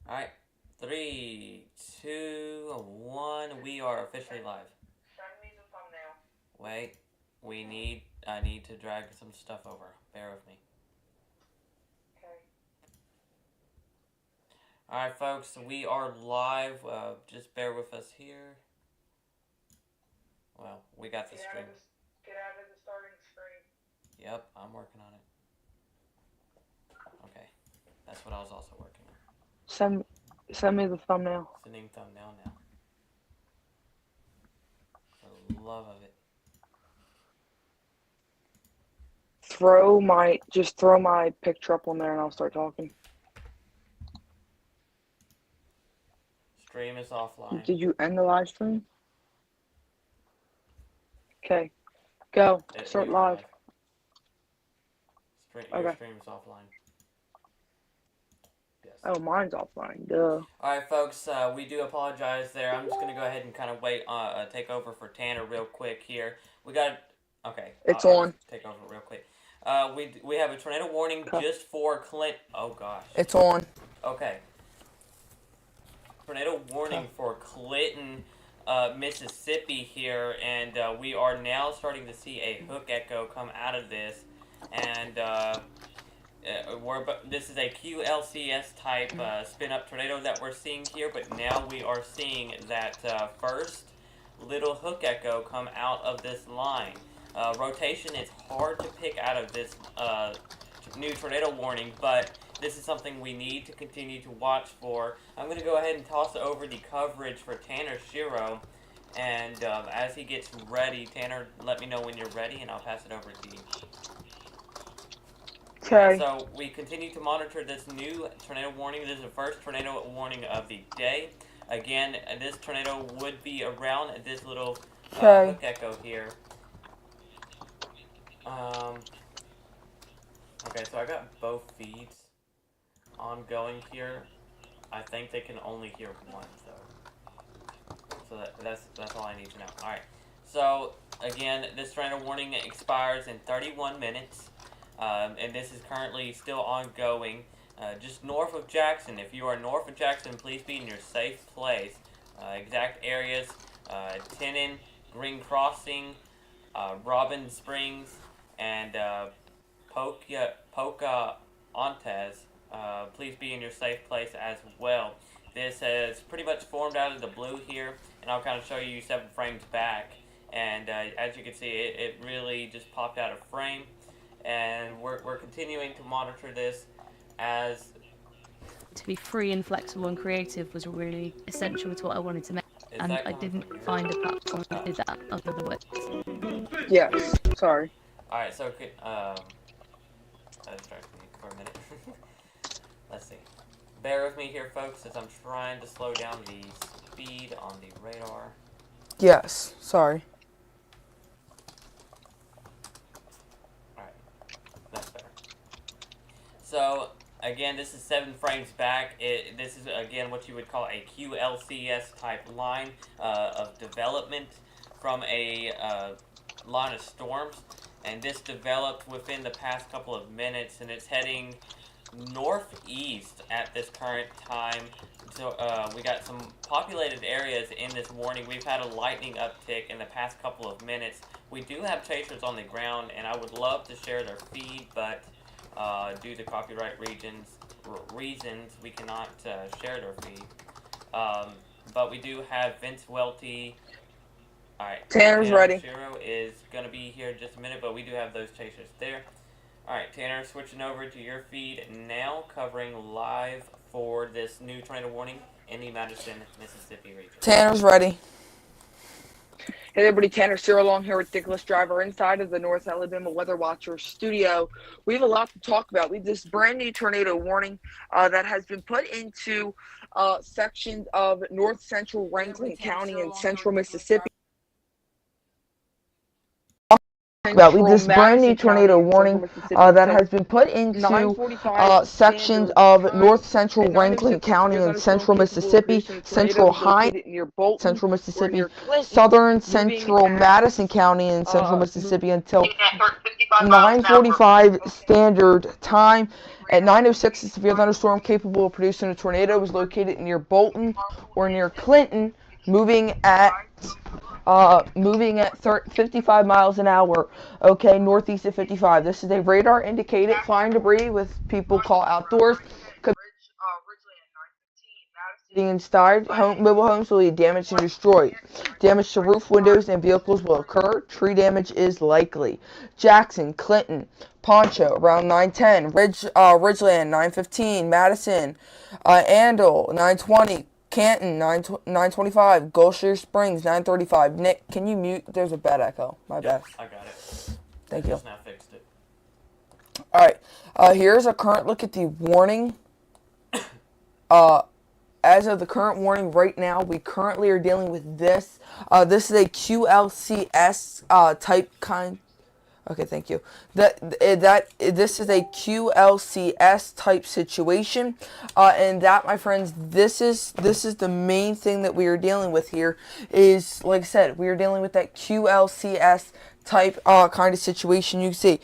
Alright, three, two, one. We are officially live. Send me the thumbnail. Wait, I need to drag some stuff over. Bear with me. Okay. Alright, folks, we are live. Just bear with us here. Well, we got the stream. Get out of the starting screen. Yep, I'm working on it. Okay, that's what I was also working on. Send me the thumbnail. Sending thumbnail now. For the love of it. Just throw my picture up on there and I'll start talking. Stream is offline. Did you end the live stream? Okay. Go. Start live. Your stream is offline. Yes. Oh, mine's offline. Duh. Alright, folks, we do apologize there. I'm just going to go ahead and kind of take over for Tanner real quick here. Okay. It's on. Take over real quick. We have a tornado warning just for Clint. Oh, gosh. It's on. Okay. Tornado warning for Clinton, Mississippi here, and we are now starting to see a hook echo come out of this, and this is a QLCS type spin-up tornado that we're seeing here, but now we are seeing that first little hook echo come out of this line. Rotation is hard to pick out of this new tornado warning, but this is something we need to continue to watch for. I'm going to go ahead and toss over the coverage for Tanner Shiro, and as he gets ready, Tanner, let me know when you're ready, and I'll pass it over to you. Okay. So we continue to monitor this new tornado warning. This is the first tornado warning of the day. Again, this tornado would be around this little hook echo here. Okay, so I got both feeds ongoing here. I think they can only hear one, so that's all I need to know. Alright, so again, this tornado warning expires in 31 minutes, and this is currently still ongoing. Just north of Jackson. If you are north of Jackson, please be in your safe place. Exact areas, Tenon, Green Crossing, Robin Springs, and Pocahontas. Please be in your safe place as well. This has pretty much formed out of the blue here, and I'll kind of show you 7 frames back. And as you can see, it really just popped out of frame. And we're continuing to monitor this as... To be free and flexible and creative was really essential to what I wanted to make. And I didn't find a platform that did that other than Wix. Yes. Sorry. Alright, so that distracted me for a minute. Let's see. Bear with me here, folks, as I'm trying to slow down the speed on the radar. Yes. Sorry. Alright. That's better. So, again, this is 7 frames back. This is, again, what you would call a QLCS type line of development from a line of storms. And this developed within the past couple of minutes, and it's heading northeast at this current time. So we got some populated areas in this warning. We've had a lightning uptick in the past couple of minutes. We do have chasers on the ground, and I would love to share their feed, but due to copyright reasons, we cannot share their feed. But we do have Vince Welty. Alright, Tanner's ready. Shiro is going to be here in just a minute, but we do have those chasers there. Alright, Tanner, switching over to your feed now, covering live for this new tornado warning in the Madison, Mississippi region. Tanner's ready. Hey everybody, Tanner Cyril along here with Dickless Driver inside of the North Alabama Weather Watcher studio. We have a lot to talk about. We have this brand new tornado warning that has been put into sections of north central Rankin County and central Mississippi. about this brand new tornado warning that has been put into sections of north central Franklin County and central Mississippi, central Hines, central Mississippi, southern central Madison County and central Mississippi until 9:45 standard time. At 9:06, a severe thunderstorm capable of producing a tornado was located near Bolton or near Clinton, moving at 55 miles an hour. Okay, northeast of 55. This is a radar indicated flying debris with people call outdoors. Sitting inside, mobile homes will be damaged and destroyed. Damage to roof, windows, and vehicles will occur. Tree damage is likely. Jackson, Clinton, Poncho, around 9:10. Ridgeland, 9:15. Madison, Andal, 9:20. Canton, 9:25. Gulfshire Springs, 9:35. Nick, can you mute? There's a bad echo. My bad. I got it. Thank you. Just now fixed it. Alright, here's a current look at the warning. As of the current warning right now, we currently are dealing with this. This is a QLCS type kind. Okay, thank you. This is a QLCS type situation, and that, my friends, this is the main thing that we are dealing with here. Is, like I said, we are dealing with that QLCS type kind of situation. You can see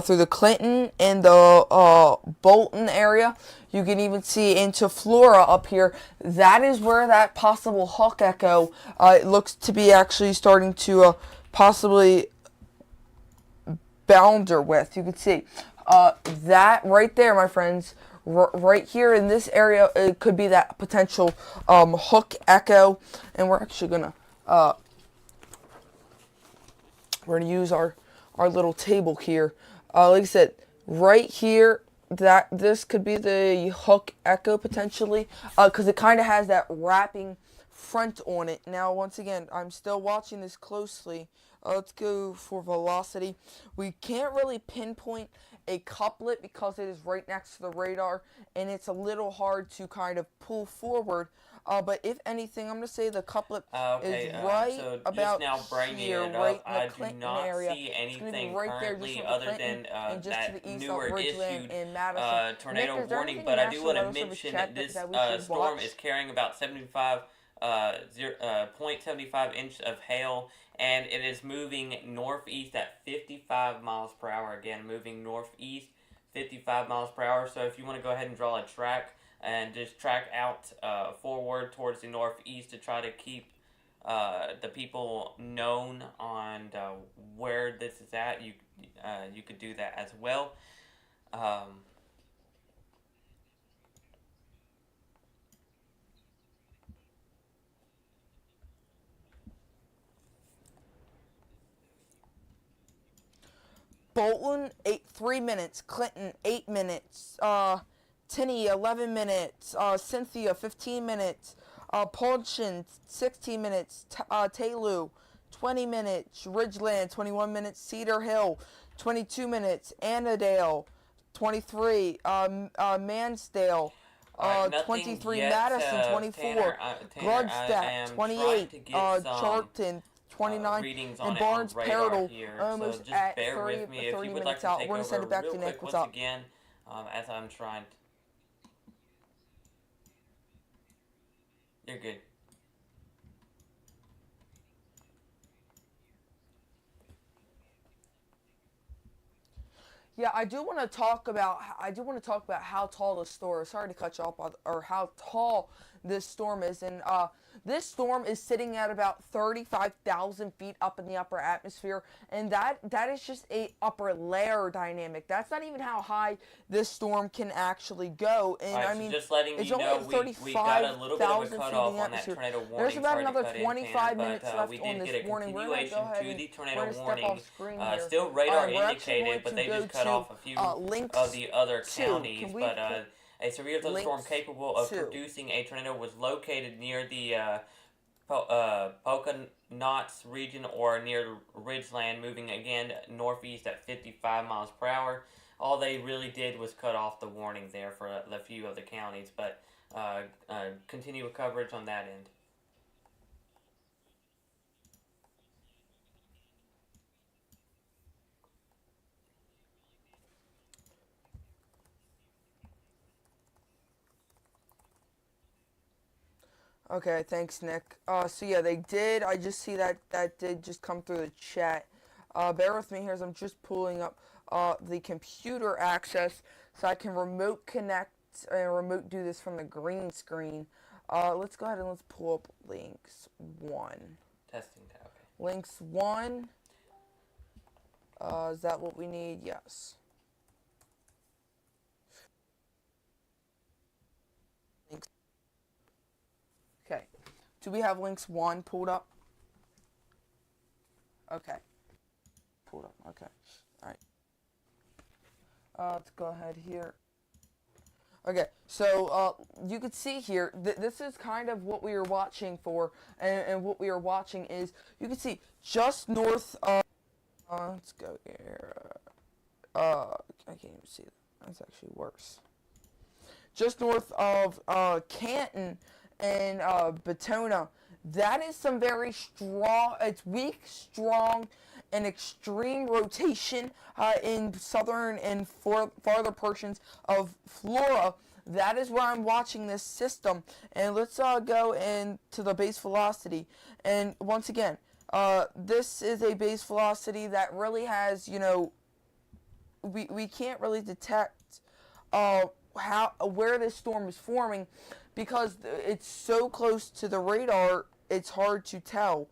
through the Clinton and the Bolton area. You can even see into Flora up here. That is where that possible Hawk Echo it looks to be actually starting to possibly bounder with. You can see that right there, my friends. Right here in this area, it could be that potential Hawk Echo, and we're actually gonna use our little table here. Like I said, right here, that this could be the Hawk Echo potentially, because it kind of has that wrapping front on it. Now, once again, I'm still watching this closely. Let's go for velocity. We can't really pinpoint a couplet because it is right next to the radar, and it's a little hard to kind of pull forward. But if anything, I'm going to say the couplet is right so about just now bringing here, it right up, in the I do Clinton not area. see It's going to be anything right there just currently from other Clinton than and just to that the east newer of Ridgeland issued and Madison. tornado Nick, is there warning. anything But I do National want to Weather Service mention checked that this that we should storm watch? is carrying about 0.75 inch of hail, and it is moving northeast at 55 miles per hour. Again, moving northeast 55 miles per hour. So if you want to go ahead and draw a track and just track out forward towards the northeast to try to keep the people known on where this is at, you could do that as well. Bolton, 3 minutes. Clinton, 8 minutes. Tinney, 11 minutes. Cynthia, 15 minutes. Polchin, 16 minutes. Taylor, 20 minutes. Ridgeland, 21 minutes. Cedar Hill, 22 minutes. Annandale, 23. Mansdale, 23. Yet, Madison, 24. Gladstone, 28. Charlton, 29, readings and on Barnes it on radar Peridot here. almost So just at bear 30, with me if 30 you would minutes like to out. take We're going to send over it back real to Nick. quick What's once up? again, as I'm trying. You're good. Yeah, I do want to talk about how tall the storm is. Sorry to cut you off, or how tall this storm is, and this storm is sitting at about 35,000 feet up in the upper atmosphere, and that is just a upper layer dynamic. That's not even how high this storm can actually go. And Right, I so mean, just letting it's you only know, at we got a little bit of a 35,000 feet in cutoff the on that atmosphere. tornado warning. There's about Sorry to another cut in, 25 Tanner, minutes but left we on did this get a warning. We're going to continuation go ahead to and the we're tornado going to step warning. off screen here. Still radar We're actually indicated, but going they to just cut go off a few links of the other two. counties. Can we But a severe thunderstorm links capable of two. producing a tornado was located near the Poconots region or near Ridgeland, moving again northeast at 55 miles per hour. All they really did was cut off the warning there for a few of the counties, but continue with coverage on that end. Okay, thanks, Nick. So yeah, they did. I just see that did just come through the chat. Bear with me here as I'm just pulling up the computer access so I can remote connect and remote do this from the green screen. Let's go ahead and let's pull up links 1. Testing tab. Okay. Links 1. Is that what we need? Yes. Links. Okay. Do we have links 1 pulled up? Okay. Pulled up. Okay. All right. Let's go ahead here. Okay, so you can see here, this is kind of what we are watching for, and what we are watching is, you can see just north of, let's go here, I can't even see that, that's actually worse. Just north of Canton and Batona, that is some very strong, it's weak, strong, and extreme rotation in southern and farther portions of Florida. That is where I'm watching this system. And let's go into the base velocity. And once again, this is a base velocity that really has, you know, we can't really detect where this storm is forming because it's so close to the radar. It's hard to tell.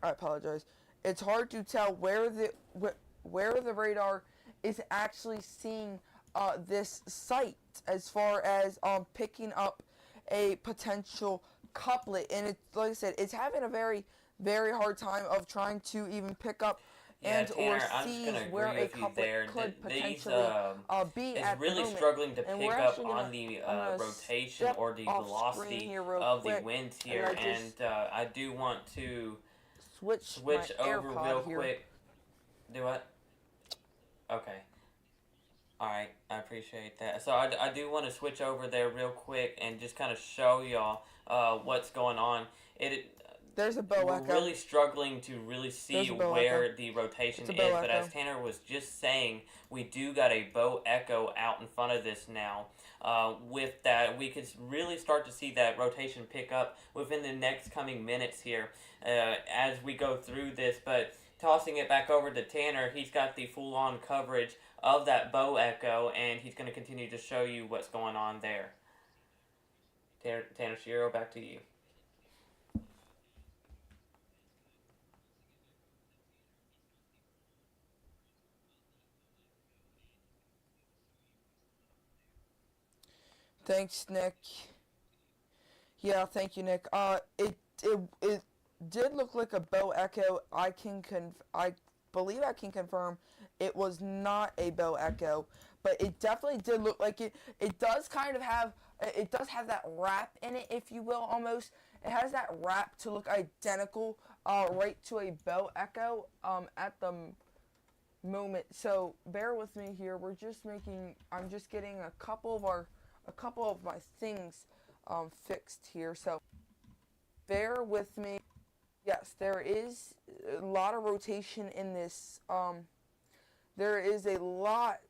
I apologize. It's hard to tell where the radar is actually seeing this site as far as picking up a potential couplet. And it's like I said, it's having a very, very hard time of trying to even pick up and Tanner, or see where a couplet could potentially be is at really the moment. struggling to And pick we're up actually on the rotation step or the off velocity screen here real of quick, the winds and here, I just and I do want to switch my over AirPod real here. quick. Do what? Okay. Alright, I appreciate that. So I do want to switch over there real quick and just kind of show y'all what's going on. There's a bow We're echo. really struggling to really see where the rotation is, but as Tanner was just saying, we do got a bow echo out in front of this now. With that, we could really start to see that rotation pick up within the next coming minutes here as we go through this, but tossing it back over to Tanner, he's got the full-on coverage of that bow echo, and he's going to continue to show you what's going on there. Tanner Shiro, back to you. Thanks, Nick. Yeah, thank you, Nick. It did look like a bow echo. I believe I can confirm it was not a bow echo, but it definitely did look like it. It does kind of have, it does have that wrap in it, if you will, almost. It has that wrap to look identical, right to a bow echo, at the moment. So bear with me here. I'm just getting a couple of my things fixed here, so bear with me. Yes, there is a lot of rotation in this. There is a lot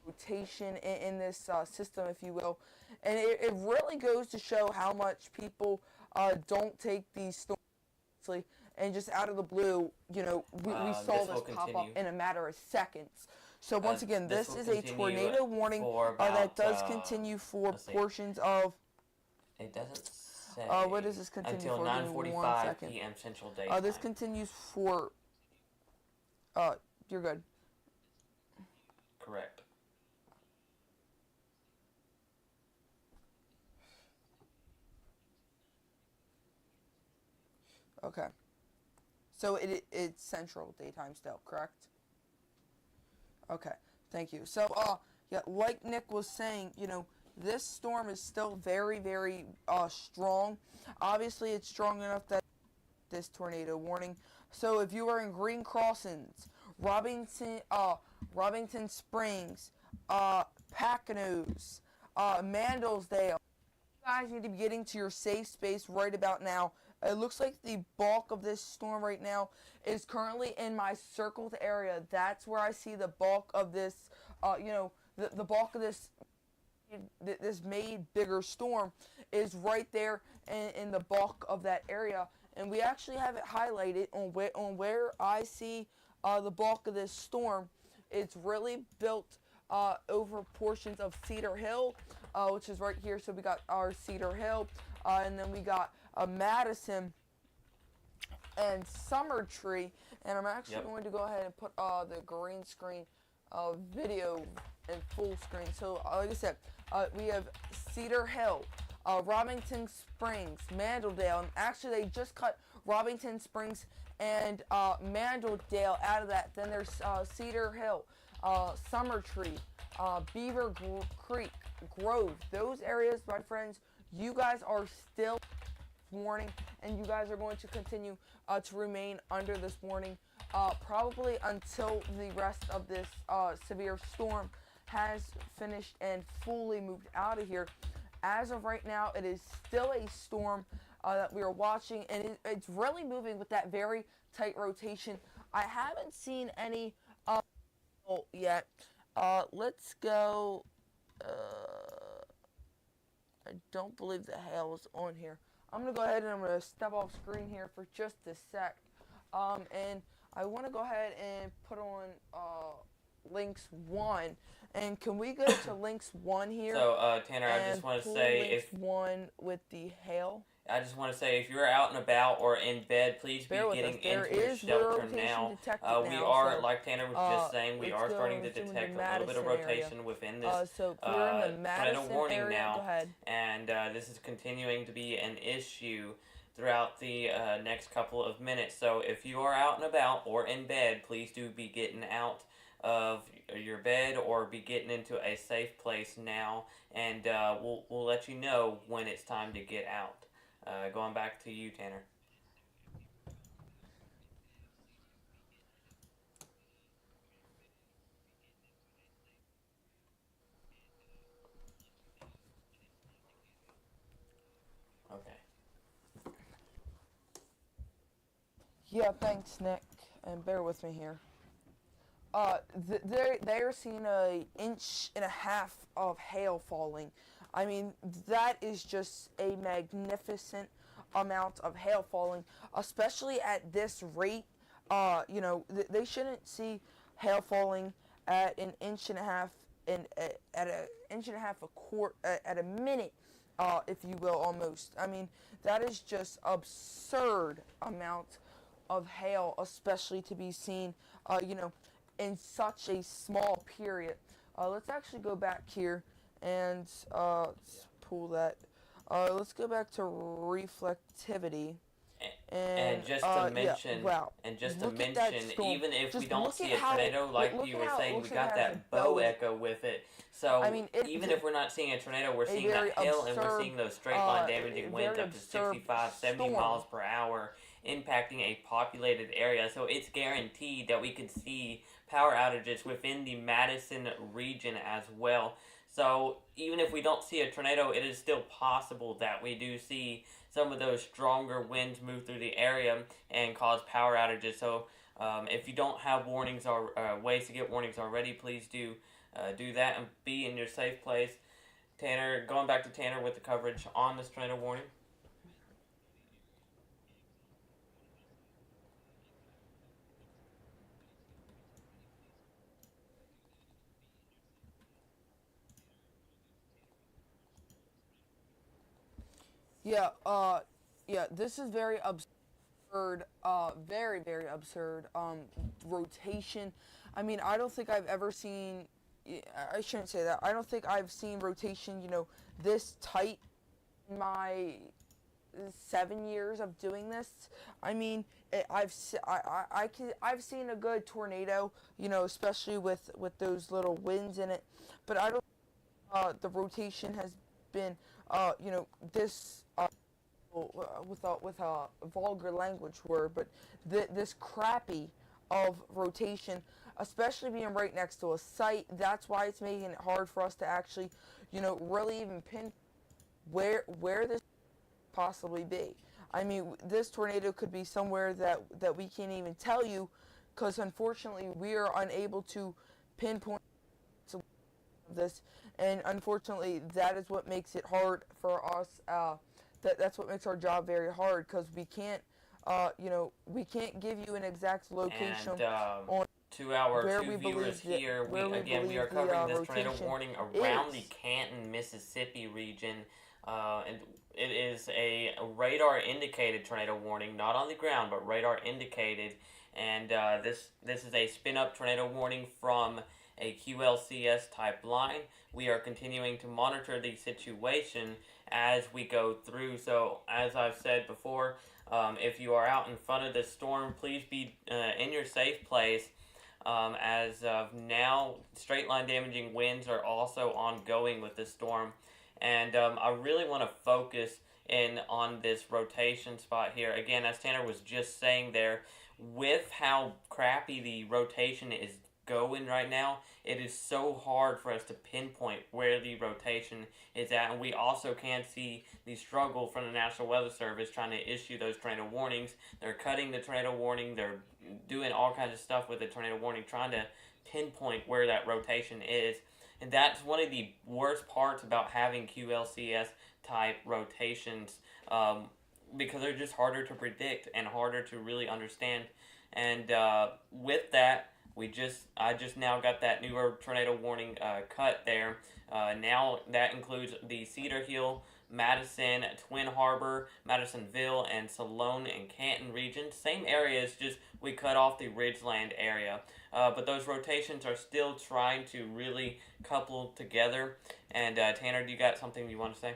of rotation in this system, if you will, and it really goes to show how much people don't take these storms seriously, and just out of the blue, you know, we saw this pop up in a matter of seconds. So once again, this is a tornado warning that does continue for portions of. It doesn't say. What does this continue until for? 9:45 p.m. Central Daytime. This continues for. You're good. Correct. Okay. So it's Central Daytime still, correct? Okay, thank you. So, yeah, like Nick was saying, you know, this storm is still very, very strong. Obviously, it's strong enough that this tornado warning. So, if you are in Green Crossings, Robinson Springs, Packanoes, Mandelsdale, you guys need to be getting to your safe space right about now. It looks like the bulk of this storm right now is currently in my circled area. That's where I see the bulk of this, you know, the bulk of this this made bigger storm is right there in the bulk of that area, and we actually have it highlighted on where I see the bulk of this storm. It's really built over portions of Cedar Hill, which is right here. So we got our Cedar Hill, and then we got Madison and Summer Tree. And I'm actually going to go ahead and put the green screen video in full screen. So like I said, we have Cedar Hill, Robington Springs, Mandeldale, and actually they just cut Robington Springs and Mandeldale out of that. Then there's Cedar Hill, Summer Tree, Beaver Creek, Grove. Those areas, my friends, you guys are still warning, and you guys are going to continue to remain under this warning probably until the rest of this severe storm has finished and fully moved out of here. As of right now, it is still a storm that we are watching, and it's really moving with that very tight rotation. I haven't seen any yet. Let's go. I don't believe the hail is on here. I'm going to go ahead and I'm going to step off screen here for just a sec. And I want to go ahead and put on links 1. And can we go to links 1 here? So, Tanner, I just want to say links 1 with the hail. I just want to say, if you're out and about or in bed, please be getting into your shelter now. We are, like Tanner was just saying, we are starting to detect a little bit of rotation within this tornado warning now, and this is continuing to be an issue throughout the next couple of minutes. So if you are out and about or in bed, please do be getting out of your bed or be getting into a safe place now, and we'll let you know when it's time to get out. Going back to you, Tanner. Okay. Yeah, thanks, Nick, and bear with me here. They're seeing 1.5 inches of hail falling. I mean, that is just a magnificent amount of hail falling, especially at this rate. You know, they shouldn't see hail falling at 1.5 inches and at 1.5 inches at a minute, if you will, almost. I mean, that is just absurd amount of hail, especially to be seen, you know, in such a small period. Let's actually go back here and let's pull that. Let's go back to reflectivity. And just to mention, even if we don't see a tornado, like you were saying, we got that bow echo with it. So I mean, even if we're not seeing a tornado, we're seeing that hail, and we're seeing those straight line damaging winds up to 65, 70 miles per hour, impacting a populated area. So it's guaranteed that we could see power outages within the Madison region as well. So even if we don't see a tornado, it is still possible that we do see some of those stronger winds move through the area and cause power outages. So if you don't have warnings or ways to get warnings already, please do that and be in your safe place. Tanner, going back to Tanner with the coverage on this tornado warning. Yeah, this is very absurd, very, very absurd, rotation. I mean, I don't think I've ever seen, I shouldn't say that, I don't think I've seen rotation, you know, this tight in my 7 years of doing this. I mean, I've seen a good tornado, you know, especially with those little winds in it, but I don't, the rotation has been, you know, this, with a vulgar language word, but this crappy of rotation, especially being right next to a site. That's why it's making it hard for us to actually, you know, really even pin where this possibly be. I mean, this tornado could be somewhere that we can't even tell you, because unfortunately we are unable to pinpoint this, and unfortunately, that is what makes it hard for us. That's what makes our job very hard, because we can't, we can't give you an exact location And on to our where two we viewers believe here, where we we are believe covering the this tornado rotation warning around the is. Canton, Mississippi region. And it is a radar indicated tornado warning, not on the ground, but radar indicated. And this is a spin up tornado warning from a QLCS type line. We are continuing to monitor the situation as we go through. So, as I've said before, if you are out in front of this storm, please be in your safe place. As of now, straight line damaging winds are also ongoing with this storm. And I really want to focus in on this rotation spot here. Again, as Tanner was just saying there, with how crappy the rotation is going right now, it is so hard for us to pinpoint where the rotation is at. And we also can see the struggle from the National Weather Service trying to issue those tornado warnings. They're cutting the tornado warning. They're doing all kinds of stuff with the tornado warning, trying to pinpoint where that rotation is. And that's one of the worst parts about having QLCS type rotations, because they're just harder to predict and harder to really understand. And with that, I just now got that newer tornado warning cut there. Now that includes the Cedar Hill, Madison, Twin Harbor, Madisonville, and Salone and Canton regions. Same areas, just we cut off the Ridgeland area. But those rotations are still trying to really couple together. And Tanner, do you got something you want to say?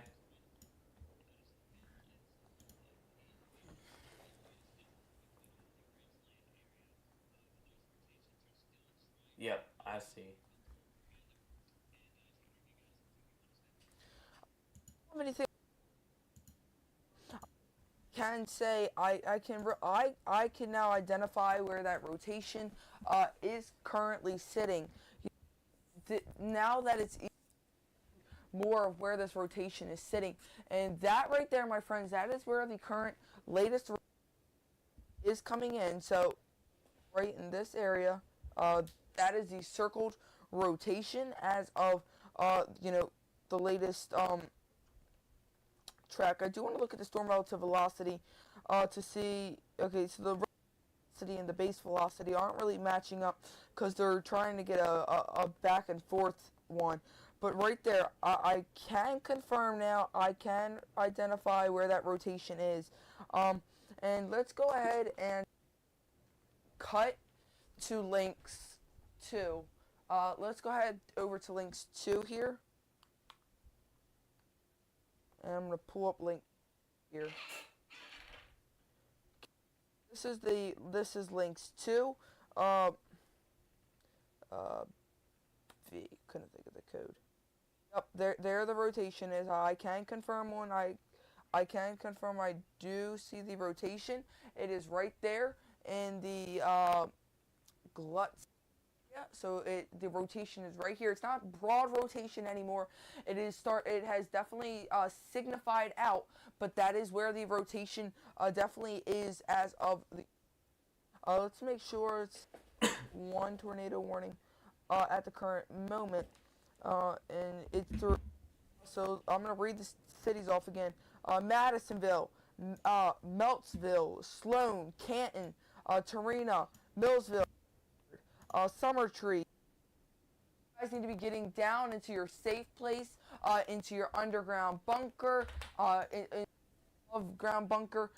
Yep, I see. How many things can say I can now identify where that rotation is currently sitting. Now that it's more of where this rotation is sitting, and that right there, my friends, that is where the current latest is coming in. So right in this area, that is the circled rotation as of the latest track. I do want to look at the storm relative velocity to see. Okay, so the velocity and the base velocity aren't really matching up because they're trying to get a back and forth one. But right there, I can confirm now. I can identify where that rotation is. And let's go ahead and cut to links 2. Let's go ahead over to links 2 here. And I'm going to pull up link here. This is links 2. V, couldn't think of the code. Yep, there the rotation is. I can confirm one. I can confirm I do see the rotation. It is right there in the guts. Yeah, so the rotation is right here. It's not broad rotation anymore. It has definitely signified out, but that is where the rotation definitely is as of the. Let's make sure it's one tornado warning at the current moment, and it's through. So I'm gonna read the cities off again. Madisonville, Meltsville, Sloan, Canton, Tarina, Millsville, Summertree. You guys need to be getting down into your safe place, into your underground bunker, above ground bunker,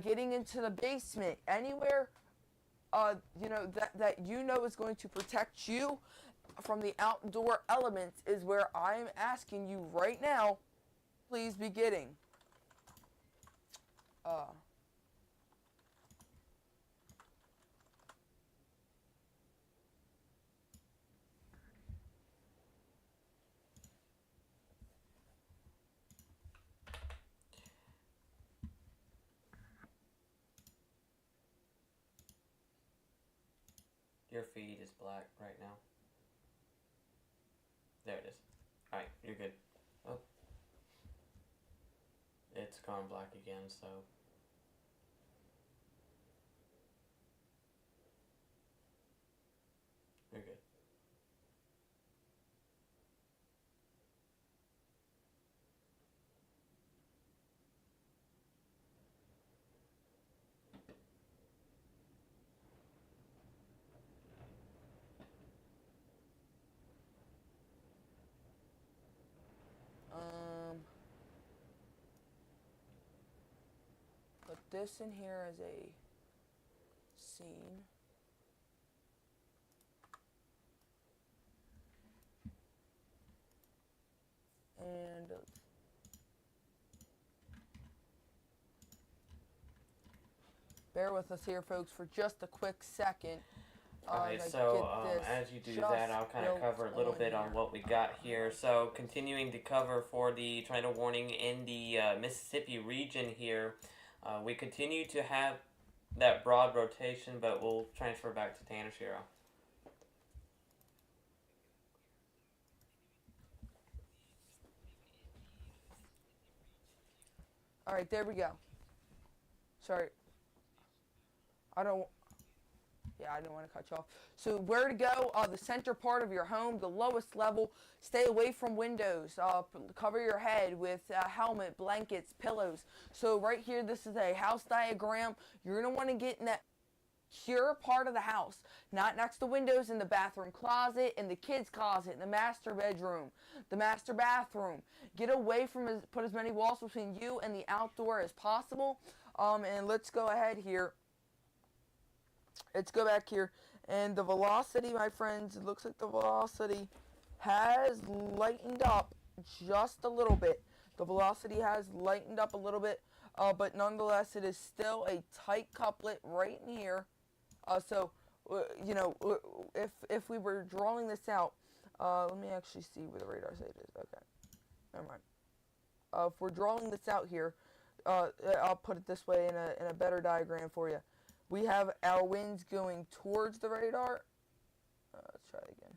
getting into the basement, anywhere, that is going to protect you from the outdoor elements is where I'm asking you right now, please be getting. Your feed is black right now. There it is. Alright, you're good. Oh. It's gone black again, so. You're good. this in here as a scene. And bear with us here, folks, for just a quick second. Alright, so as you do that, I'll kind of cover a little bit on what we got here. So, continuing to cover for the tornado warning in the Mississippi region here, we continue to have that broad rotation, but we'll transfer back to Tanashiro. Alright, there we go. Sorry. I don't want to cut you off. So where to go? The center part of your home, the lowest level. Stay away from windows. Cover your head with a helmet, blankets, pillows. So right here, this is a house diagram. You're going to want to get in that secure part of the house. Not next to windows, in the bathroom closet, in the kids' closet, in the master bedroom, the master bathroom. Get away from, put as many walls between you and the outdoor as possible. And let's go ahead here. Let's go back here, and the velocity, my friends, it looks like the velocity has lightened up just a little bit. The velocity has lightened up a little bit, but nonetheless, it is still a tight couplet right in here. So, you know, if we were drawing this out, let me actually see where the radar site is. Okay, never mind. If we're drawing this out here, I'll put it this way in a better diagram for you. We have our winds going towards the radar. Let's try it again.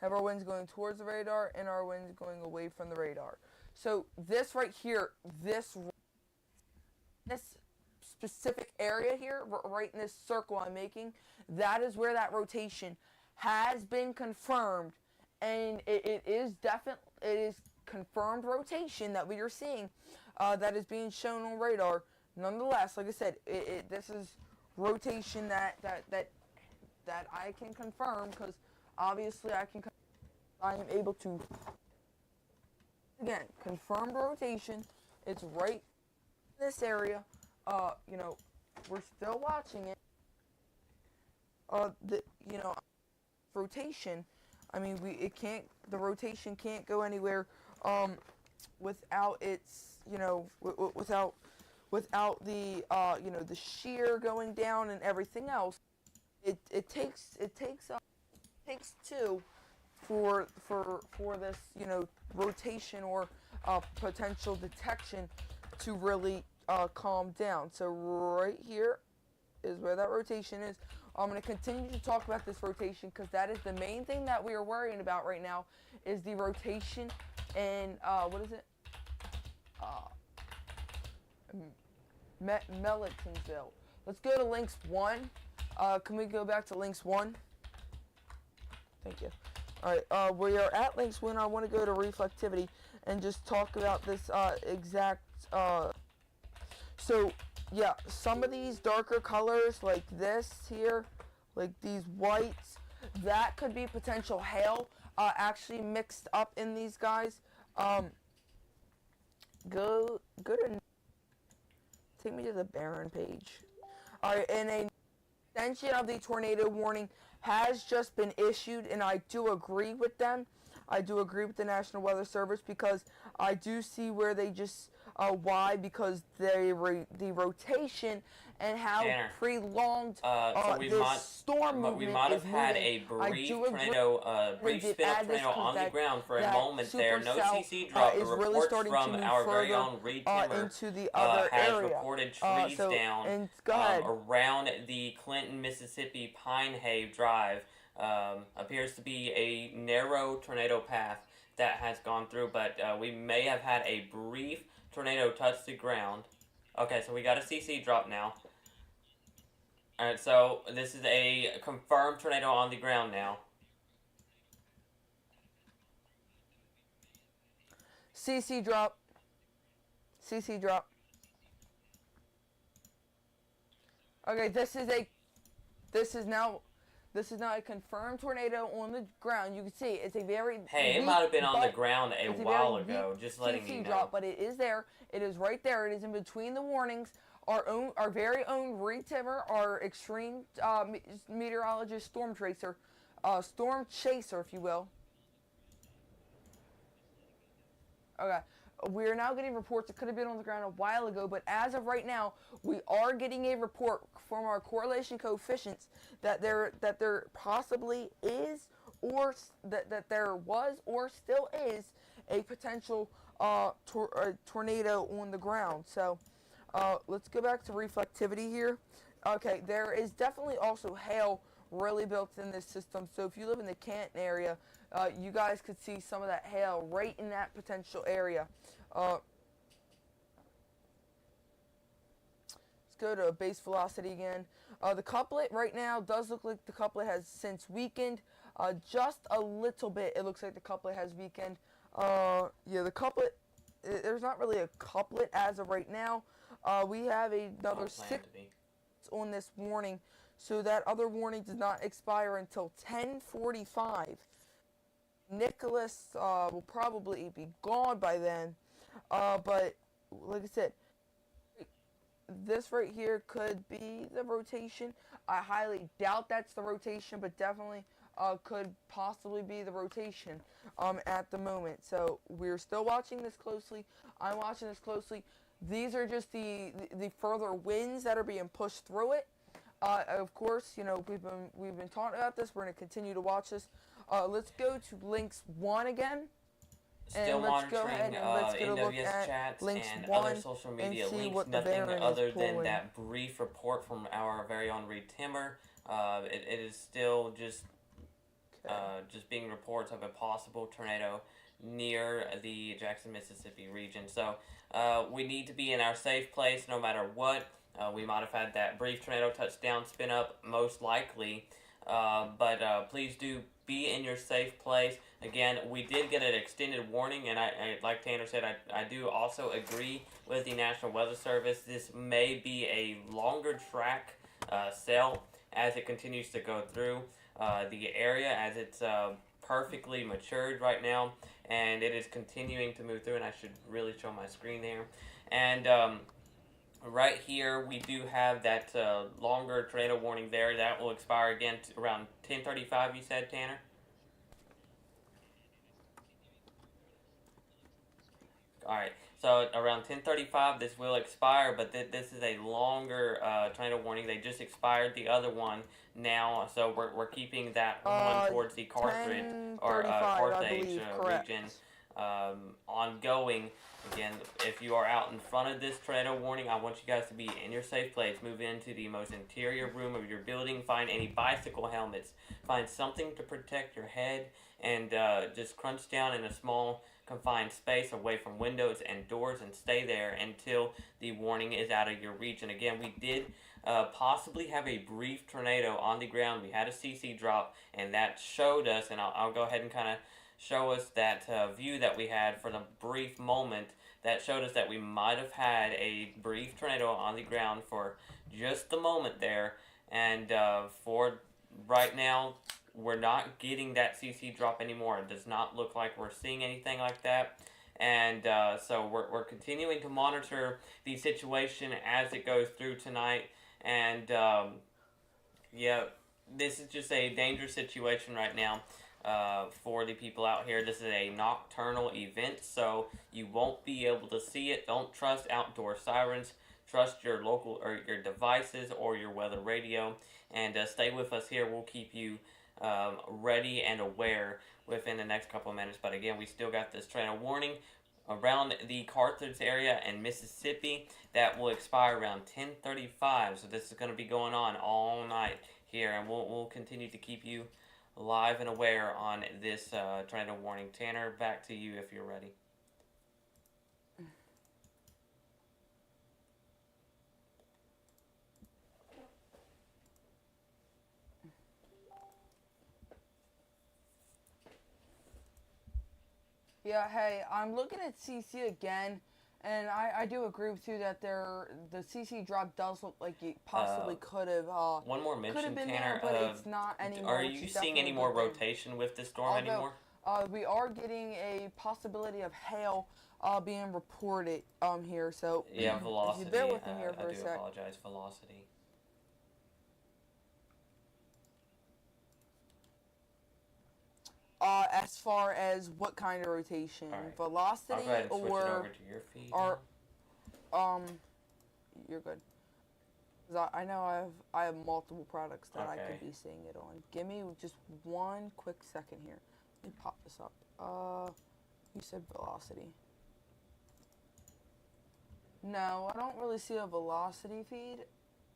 Have our winds going towards the radar and our winds going away from the radar. So this right here, this specific area here, right in this circle I'm making, that is where that rotation has been confirmed, and it is confirmed rotation that we are seeing. That is being shown on radar. Nonetheless, like I said, this is rotation that I can confirm, because obviously I am able to, again, confirm rotation. It's right in this area. You know, we're still watching it. You know, rotation. I mean, the rotation can't go anywhere without its, you know, without the you know, the shear going down and everything else. It takes two for this, you know, rotation or potential detection to really calm down. So right here is where that rotation is. I'm going to continue to talk about this rotation, because that is the main thing that we are worrying about right now, is the rotation in what is it? Meltonville. Let's go to links 1. Can we go back to links 1? Thank you. Alright, we are at links 1. I want to go to reflectivity and just talk about this exact so yeah, some of these darker colors, like this here, like these whites, that could be potential hail actually mixed up in these guys. Go to, take me to the Barron page. Alright, and an extension of the tornado warning has just been issued, and I do agree with them. I do agree with the National Weather Service, because I do see where they just, why? Because the rotation and how prolonged this storm movement we might have is had moving. a brief tornado, brief spin of tornado on the ground for a moment there. No CC drop. The reports from our very own Reed Timmer into the other has area. reported trees down around the Clinton, Mississippi Pinehave Drive. Appears to be a narrow tornado path that has gone through, but we may have had a brief tornado touch the ground. Okay, so we got a CC drop now. Alright, so this is a confirmed tornado on the ground now. CC drop. CC drop. Okay, this is now This is not a confirmed tornado on the ground. You can see it's a very Hey, it weak, might have been on the but ground a it's a while very ago. weak Just letting CC you know. drop, but it is there. It is right there. It is in between the warnings. Our very own Reed Timmer, our extreme meteorologist, storm chaser, if you will. Okay. We are now getting reports. It could have been on the ground a while ago, but as of right now, we are getting a report from our correlation coefficients that there possibly is, or that there was, or still is a potential tornado on the ground. So, let's go back to reflectivity here. Okay, there is definitely also hail really built in this system. So if you live in the Canton area, you guys could see some of that hail right in that potential area. Let's go to base velocity again. The couplet right now does look like the couplet has since weakened. Just a little bit, it looks like the couplet has weakened. Yeah, the couplet, there's not really a couplet as of right now. We have another 6 on this warning. So that other warning does not expire until 10:45. Nicholas will probably be gone by then. But like I said, this right here could be the rotation. I highly doubt that's the rotation, but definitely could possibly be the rotation at the moment. So we're still watching this closely. I'm watching this closely. These are just the further winds that are being pushed through it. Of course, you know, we've been talking about this. We're going to continue to watch this. Let's go to links 1 again. Still monitoring NWS chats and other social media links. Nothing other than that brief report from our very own Reed Timmer. It is still just being reports of a possible tornado near the Jackson, Mississippi region. So we need to be in our safe place no matter what. We might have had that brief tornado touchdown spin up, most likely. But please do be in your safe place. Again, we did get an extended warning, and I like Tanner said, I do also agree with the National Weather Service. This may be a longer track cell as it continues to go through the area, as it's perfectly matured right now, and it is continuing to move through, and I should really show my screen there. And right here, we do have that longer tornado warning there. That will expire again around 10:35, you said, Tanner? Alright, so around 10:35, this will expire, but this is a longer tornado warning. They just expired the other one now, so we're keeping that one towards the Carthage or Carthage region ongoing. Again, if you are out in front of this tornado warning, I want you guys to be in your safe place. Move into the most interior room of your building. Find any bicycle helmets. Find something to protect your head, and just crunch down in a small confined space away from windows and doors, and stay there until the warning is out of your reach. And again, we did possibly have a brief tornado on the ground. We had a CC drop, and that showed us, and I'll go ahead and kind of show us that view that we had for the brief moment. That showed us that we might have had a brief tornado on the ground for just the moment there. And for right now, we're not getting that CC drop anymore. It does not look like we're seeing anything like that. And so we're continuing to monitor the situation as it goes through tonight. And yeah, this is just a dangerous situation right now for the people out here. This is a nocturnal event, so you won't be able to see it. Don't trust outdoor sirens. Trust your local or your devices or your weather radio. And stay with us here. We'll keep you ready and aware within the next couple of minutes. But again, we still got this tornado warning around the Carthage area and Mississippi that will expire around 10:35. So this is going to be going on all night here, and we'll continue to keep you live and aware on this tornado warning. Tanner, back to you if you're ready. Yeah, hey, I'm looking at CC again, And I do agree with you that the CC drop does look like it possibly could have One more mention, been Tanner. there, but it's not anymore. Are which you is seeing any definitely a more good thing. rotation with this storm Although, anymore? we are getting a possibility of hail being reported here. So Yeah, velocity. if you bear with me here for I a do sec. apologize. Velocity. As far as what kind of rotation, Right. velocity I'll go ahead and switch it or over to your feed. or you're good. 'Cause I know I have multiple products that I Okay. could be seeing it on. Give me just one quick second here. Let me pop this up. You said velocity. No, I don't really see a velocity feed.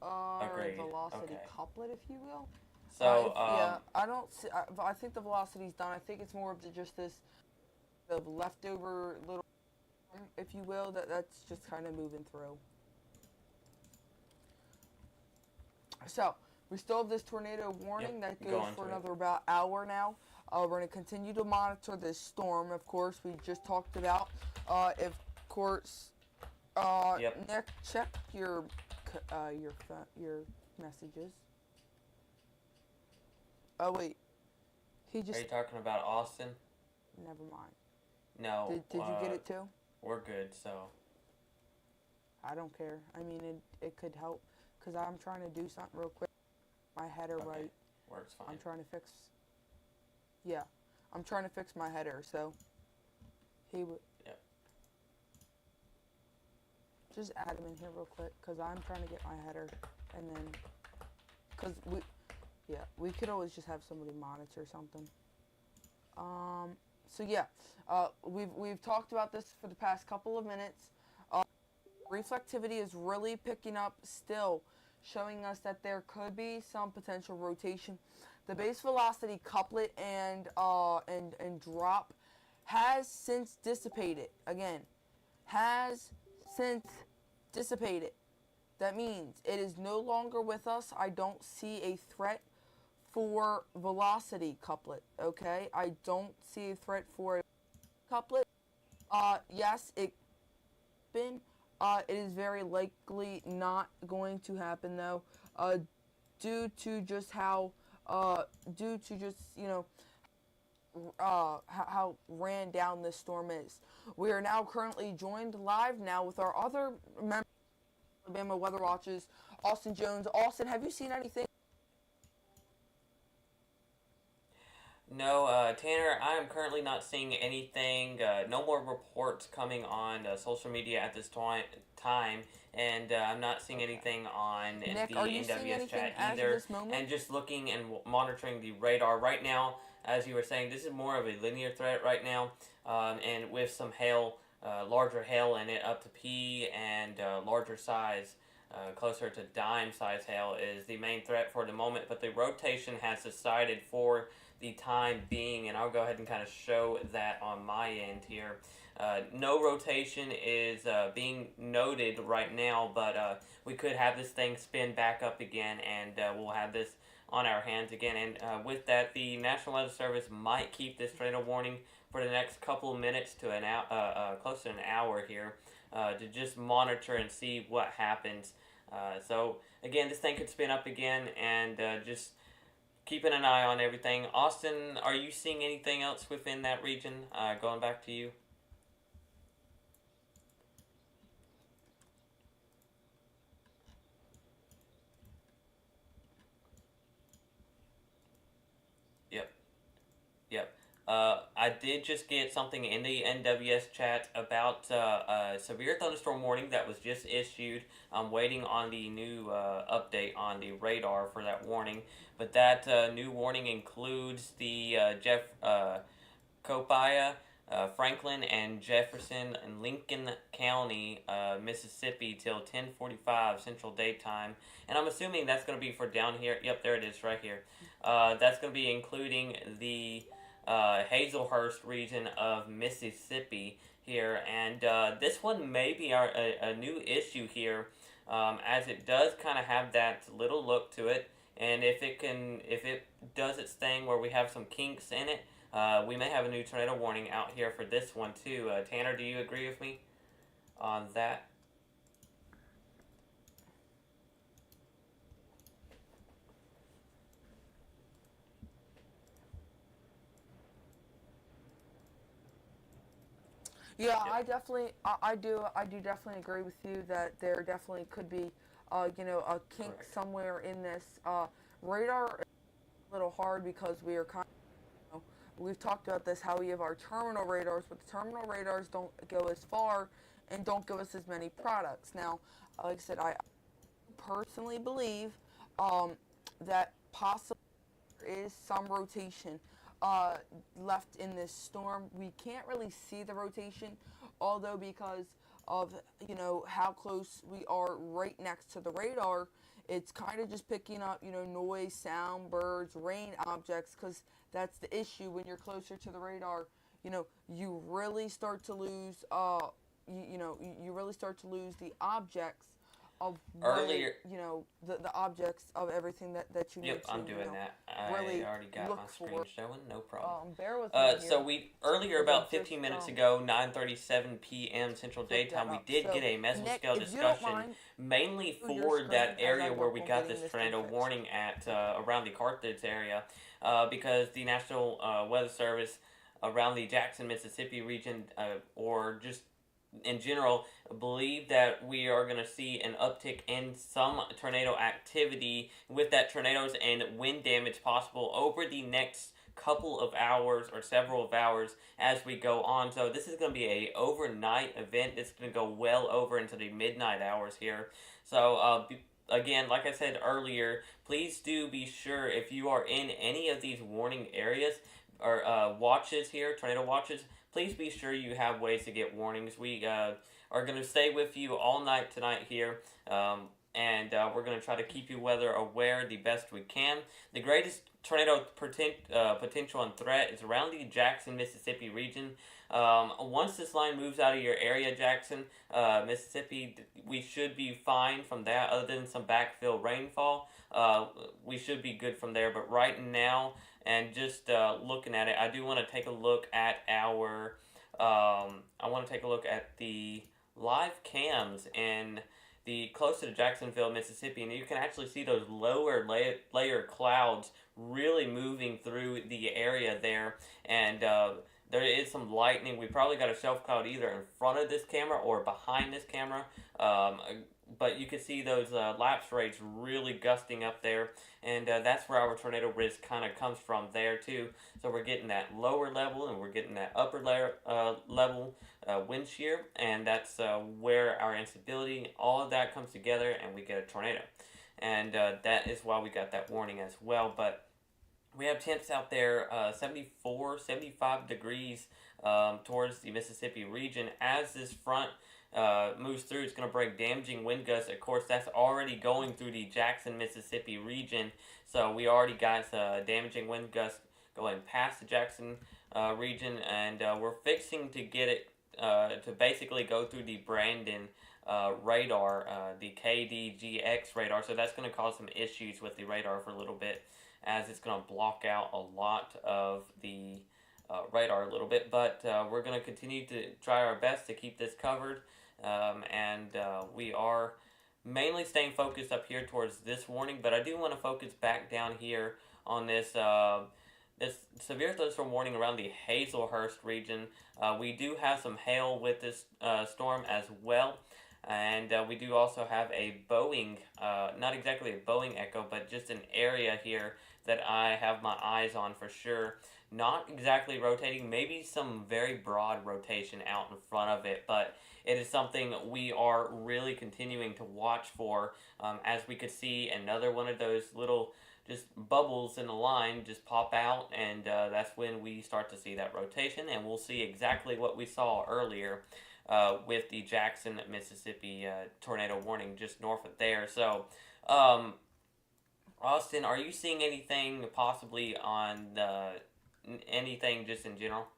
Agreed. Velocity Okay. couplet, if you will. So, yeah, I don't see. I think the velocity's done. I think it's more of just this, the leftover little, if you will, that's just kind of moving through. So we still have this tornado warning that goes going for to it. another about hour now. We're going to continue to monitor this storm. Of course, we just talked about. Of course, Yep. Nick, check your messages. Oh wait, he Are just. you talking about Austin? Never mind. No. Did you get it too? We're good. So. I don't care. I mean, it could help because I'm trying to do something real quick. My header Okay. right. Works fine. I'm trying to fix. Yeah, I'm trying to fix my header. So he would. Yep. Just add him in here real quick because I'm trying to get my header, and then because we could always just have somebody monitor something. So yeah, we've talked about this for the past couple of minutes. Reflectivity is really picking up still, showing us that there could be some potential rotation. The base velocity couplet and drop has since dissipated. Again, has since dissipated. That means it is no longer with us. I don't see a threat for velocity couplet. Okay, I don't see a threat for a couplet. Yes, it been. It is very likely not going to happen though, due to just how, how ran down this storm is. We are now currently joined live now with our other member of Alabama Weather Watches, Austin Jones. Austin, have you seen anything? No, Tanner, I am currently not seeing anything. No more reports coming on social media at this time, and I'm not seeing anything on Nick, the are you seeing NWS anything chat as of either. this moment? And just looking and monitoring the radar right now, as you were saying, this is more of a linear threat right now, and with some hail, larger hail in it up to P and larger size. Closer to dime size hail is the main threat for the moment, but the rotation has decided for the time being, and I'll go ahead and kind of show that on my end here. No rotation is being noted right now, but we could have this thing spin back up again, and we'll have this on our hands again. And with that, the National Weather Service might keep this tornado warning for the next couple of minutes to an hour, close to an hour here, to just monitor and see what happens. So again, this thing could spin up again, and just keeping an eye on everything. Austin, are you seeing anything else within that region? Going back to you. Yep. Yep. I did just get something in the NWS chat about a severe thunderstorm warning that was just issued. I'm waiting on the new update on the radar for that warning. But that new warning includes the Copiah, Franklin, and Jefferson and Lincoln County, Mississippi, till 10:45 Central Daytime. And I'm assuming that's going to be for down here. Yep, there it is, right here. That's going to be including the Hazelhurst region of Mississippi here, and this one may be a new issue here, as it does kind of have that little look to it, and if it does its thing where we have some kinks in it, we may have a new tornado warning out here for this one too. Tanner, do you agree with me? on that. Yeah, Yep. I do definitely agree with you that there definitely could be, a kink Correct. somewhere in this. Radar is a little hard because we are kind of, we've talked about this, how we have our terminal radars, but the terminal radars don't go as far and don't give us as many products. Now, like I said, I personally believe um, that possibly there is some rotation uh, left in this storm. We can't really see the rotation, although because of how close we are right next to the radar, it's kind of just picking up noise, sound, birds, rain objects, because that's the issue when you're closer to the radar. You really start to lose you really start to lose the objects of what Earlier. the objects of everything that you need Yep, to I'm doing that. I really already got my look screen for. showing. No problem. Bear with me So here we earlier as I about just 15 minutes ago, 9:37 p.m. Central flip that Daytime, we up. did So get a Nick, mesoscale if you don't discussion, mind, mainly through your for screen that as I area where work we on got getting this this tornado thing fixed. warning at around the Carthage area, because the National Weather Service around the Jackson, Mississippi region, or just in general, believe that we are going to see an uptick in some tornado activity with that tornadoes and wind damage possible over the next couple of hours or several of hours as we go on. So this is going to be a overnight event. It's going to go well over into the midnight hours here. So again, like I said earlier, please do be sure if you are in any of these warning areas or watches here, tornado watches, please be sure you have ways to get warnings. We are going to stay with you all night tonight here, and we're going to try to keep you weather aware the best we can. The greatest tornado potential and threat is around the Jackson, Mississippi region. Once this line moves out of your area, Jackson, Mississippi, we should be fine from that, other than some backfill rainfall. We should be good from there, but right now, and just looking at it, I do want to take a look at our. I want to take a look at the live cams in the closer to Jacksonville, Mississippi, and you can actually see those lower layer clouds really moving through the area there, and there is some lightning. We probably got a shelf cloud either in front of this camera or behind this camera. But you can see those lapse rates really gusting up there, and that's where our tornado risk kind of comes from there too. So we're getting that lower level and we're getting that upper level wind shear, and that's where our instability, all of that comes together, and we get a tornado. And that is why we got that warning as well. But we have temps out there 74, 75 degrees towards the Mississippi region. As this front moves through, it's going to bring damaging wind gusts. Of course, that's already going through the Jackson, Mississippi region. So we already got damaging wind gusts going past the Jackson region, and we're fixing to get it to basically go through the Brandon radar, the KDGX radar. So that's going to cause some issues with the radar for a little bit, as it's going to block out a lot of the radar a little bit. But we're going to continue to try our best to keep this covered, and we are mainly staying focused up here towards this warning, but I do want to focus back down here on this this severe thunderstorm warning around the Hazelhurst region. We do have some hail with this storm as well. And we do also have a Boeing, not exactly a Boeing echo, but just an area here that I have my eyes on for sure. Not exactly rotating, maybe some very broad rotation out in front of it, but it is something we are really continuing to watch for, as we could see another one of those little just bubbles in the line just pop out, and that's when we start to see that rotation, and we'll see exactly what we saw earlier with the Jackson, Mississippi tornado warning just north of there. So, Austin, are you seeing anything possibly on anything just in general?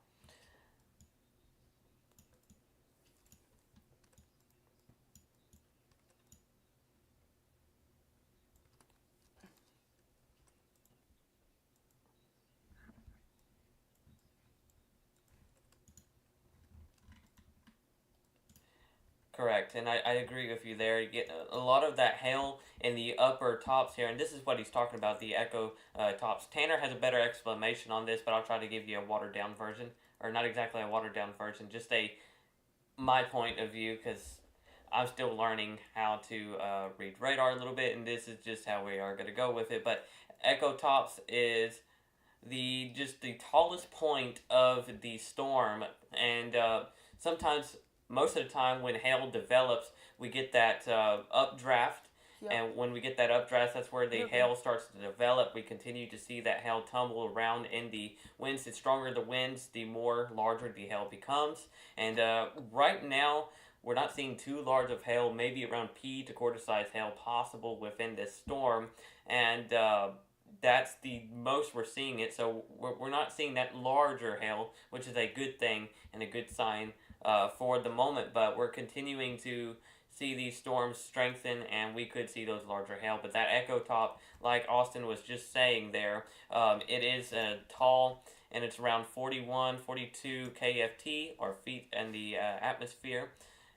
Correct, and I agree with you there. You get a lot of that hail in the upper tops here, and this is what he's talking about, the echo tops. Tanner has a better explanation on this, but I'll try to give you a watered down version, or not exactly a watered down version, just my point of view, because I'm still learning how to read radar a little bit, and this is just how we are going to go with it. But echo tops is the tallest point of the storm, and sometimes most of the time when hail develops, we get that updraft. Yep. And when we get that updraft, that's where the Yep. hail starts to develop. We continue to see that hail tumble around in the winds. The stronger the winds, the more larger the hail becomes. And right now, we're not seeing too large of hail, maybe around pea to quarter size hail possible within this storm. And that's the most we're seeing it. So we're not seeing that larger hail, which is a good thing and a good sign for the moment. But we're continuing to see these storms strengthen, and we could see those larger hail. But that echo top, like Austin was just saying there, it is tall, and it's around 41, 42 kft, or feet in the atmosphere,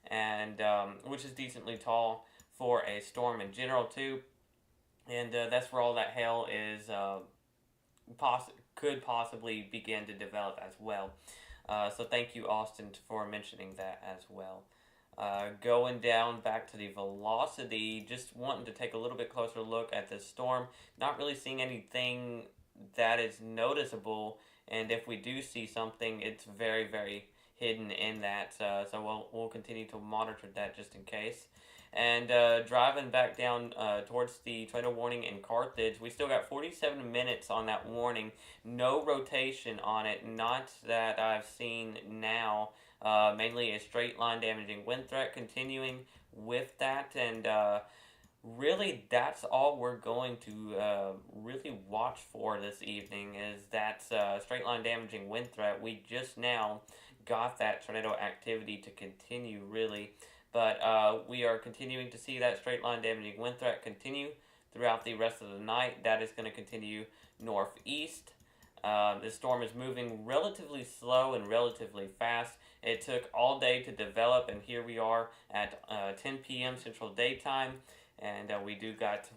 and which is decently tall for a storm in general too. And that's where all that hail is could possibly begin to develop as well. So thank you, Austin, for mentioning that as well. Going down back to the velocity, just wanting to take a little bit closer look at this storm. Not really seeing anything that is noticeable, and if we do see something, it's very, very hidden in that. So we'll continue to monitor that just in case. And driving back down towards the tornado warning in Carthage, we still got 47 minutes on that warning. No rotation on it, not that I've seen now. Mainly a straight line damaging wind threat continuing with that, and really that's all we're going to really watch for this evening, is that straight line damaging wind threat. We just now got that tornado activity to continue, really, but we are continuing to see that straight line damaging wind threat continue throughout the rest of the night. That is going to continue northeast. This storm is moving relatively slow and relatively fast. It took all day to develop, and here we are at 10 p.m. Central Daytime, and we do got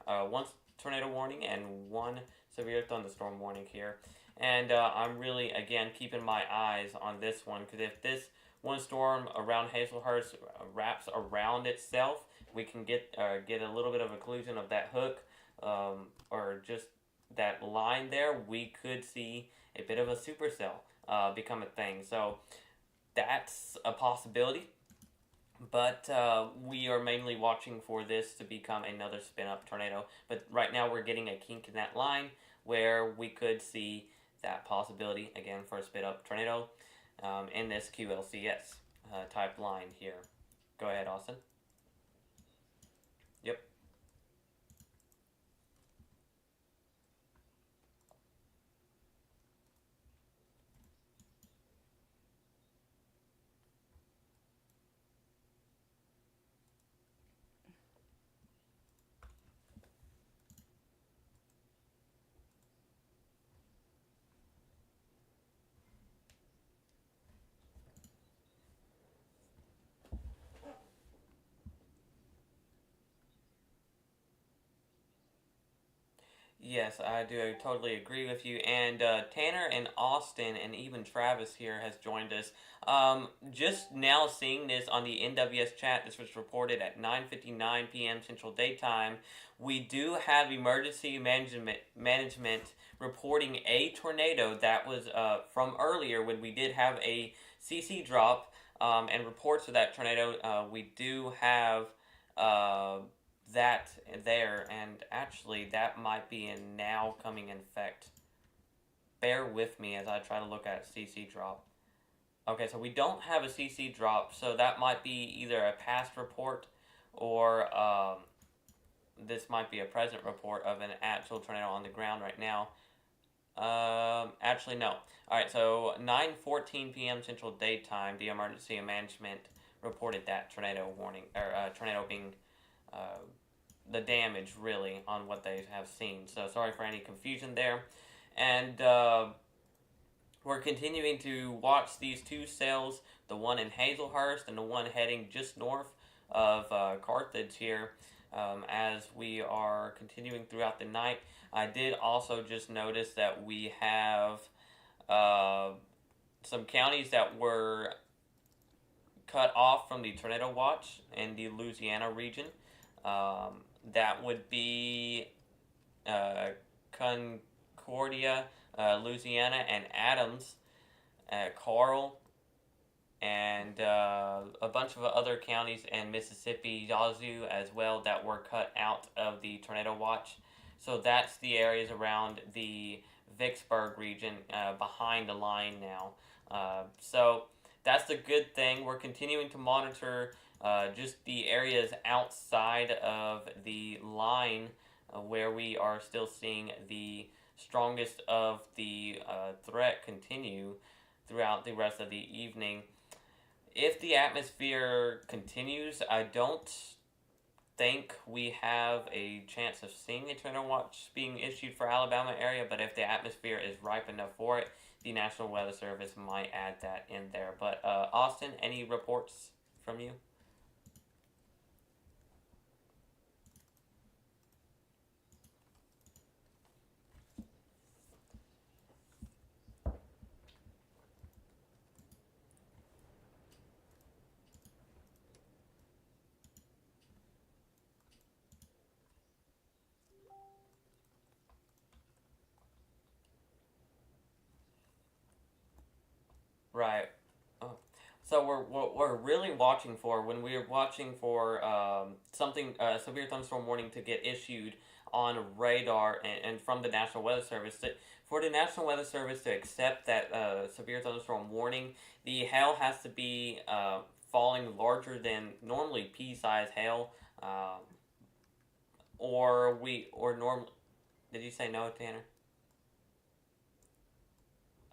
one tornado warning and one severe thunderstorm warning here. And I'm really, again, keeping my eyes on this one, because if this one storm around Hazelhurst wraps around itself, we can get a little bit of a collision of that hook, or just that line there. We could see a bit of a supercell become a thing. So that's a possibility, but we are mainly watching for this to become another spin-up tornado. But right now we're getting a kink in that line where we could see that possibility again for a spin-up tornado in this QLCS type line here. Go ahead, Austin. Yep. Yes, I do. I totally agree with you. And Tanner and Austin and even Travis here has joined us. Just now seeing this on the NWS chat, this was reported at 9:59 p.m. Central Daytime. We do have emergency management reporting a tornado that was from earlier when we did have a CC drop, and reports of that tornado. We do have that there, and actually that might be now coming in effect. Bear with me as I try to look at CC drop. Okay, so we don't have a CC drop, so that might be either a past report or this might be a present report of an actual tornado on the ground right now. Actually no. Alright, so 9:14 p.m. Central Daytime, the emergency management reported that tornado warning, or tornado being the damage really on what they have seen. So sorry for any confusion there. And we're we're continuing to watch these two cells, the one in Hazelhurst and the one heading just north of Carthage here, as we are continuing throughout the night. I did also just notice that we have some counties that were cut off from the tornado watch in the Louisiana region. That would be Concordia, Louisiana, and Adams, Coral, and a bunch of other counties in Mississippi, Yazoo as well, that were cut out of the tornado watch. So that's the areas around the Vicksburg region behind the line now. So that's the good thing. We're continuing to monitor just the areas outside of the line where we are still seeing the strongest of the threat continue throughout the rest of the evening. If the atmosphere continues, I don't think we have a chance of seeing a tornado watch being issued for Alabama area, but if the atmosphere is ripe enough for it, the National Weather Service might add that in there. But Austin, any reports from you? Right. Oh. So what we're really watching for, when we're watching for something, severe thunderstorm warning to get issued on radar and from the National Weather Service, for the National Weather Service to accept that severe thunderstorm warning, the hail has to be falling larger than normally pea-sized hail, or normal. Did you say no, Tanner?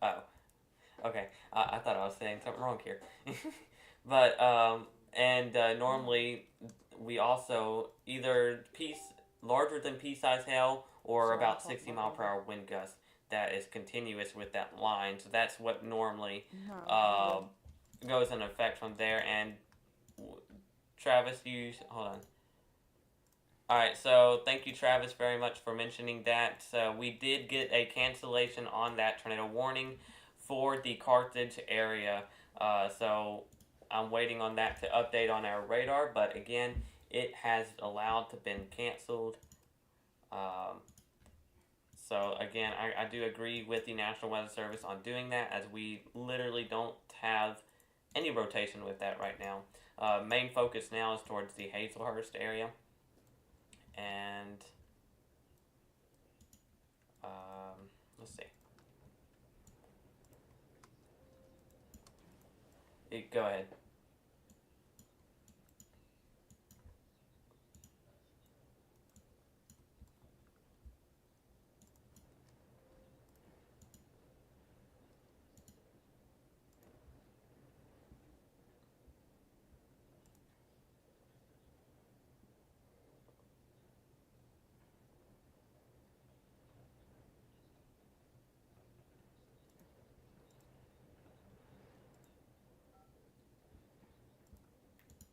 Oh. Okay, I thought I was saying something wrong here. But, normally we also either larger than pea-sized hail or about 60 mile per hour wind gusts that is continuous with that line. So that's what normally goes in effect from there. And Travis, hold on. Alright, so thank you, Travis, very much for mentioning that. So we did get a cancellation on that tornado warning for the Carthage area. So I'm waiting on that to update on our radar, but again, it has allowed to been canceled. So again, I do agree with the National Weather Service on doing that, as we literally don't have any rotation with that right now. Main focus now is towards the Hazelhurst area. And let's see. Go ahead.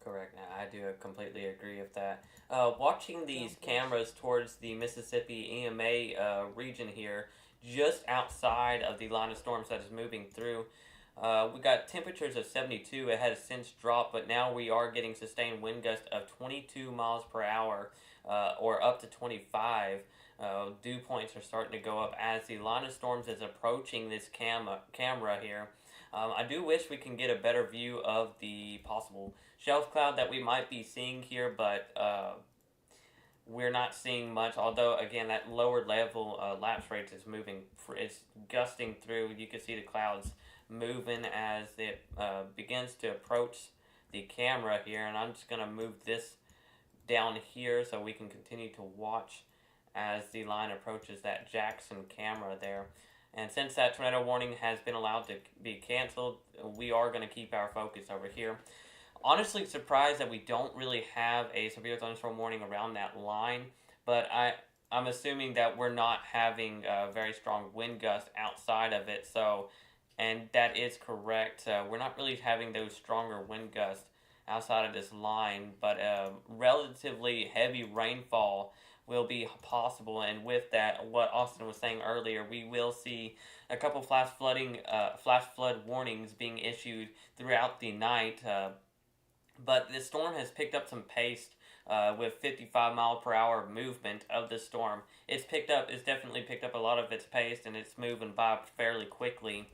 Correct. Now, I do completely agree with that. Watching these cameras towards the Mississippi EMA region here, just outside of the line of storms that is moving through, we got temperatures of 72. It has since dropped, but now we are getting sustained wind gusts of 22 miles per hour, or up to 25. Dew points are starting to go up as the line of storms is approaching this camera here. I do wish we can get a better view of the possible shelf cloud that we might be seeing here, but we're not seeing much. Although, again, that lower level lapse rate is it's gusting through. You can see the clouds moving as it begins to approach the camera here. And I'm just going to move this down here so we can continue to watch as the line approaches that Jackson camera there. And since that tornado warning has been allowed to be canceled, we are going to keep our focus over here. Honestly surprised that we don't really have a severe thunderstorm warning around that line, but I'm assuming that we're not having very strong wind gusts outside of it, so And that is correct. We're not really having those stronger wind gusts outside of this line, but relatively heavy rainfall will be possible. And with that, what Austin was saying earlier, we will see a couple flash flood warnings being issued throughout the night. But the storm has picked up some pace with 55-mile-per-hour movement of the storm. It's definitely picked up a lot of its pace, and it's moving by fairly quickly.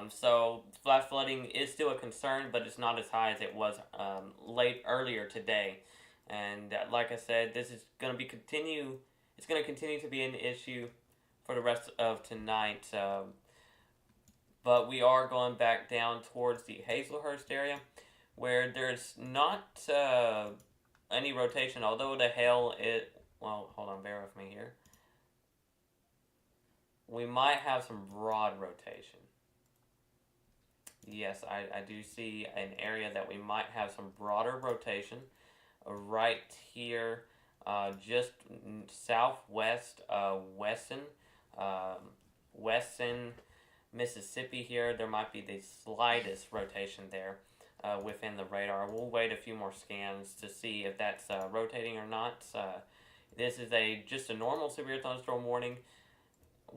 So flash flooding is still a concern, but it's not as high as it was earlier today. And like I said, this is going to be continue. It's going to continue to be an issue for the rest of tonight. But we are going back down towards the Hazelhurst area, where there's not any rotation. Although the hail hold on, bear with me here. We might have some broad rotation. Yes, I do see an area that we might have some broader rotation right here, just southwest Weston, Mississippi here. There might be the slightest rotation there within the radar. We'll wait a few more scans to see if that's rotating or not. This is just a normal severe thunderstorm warning.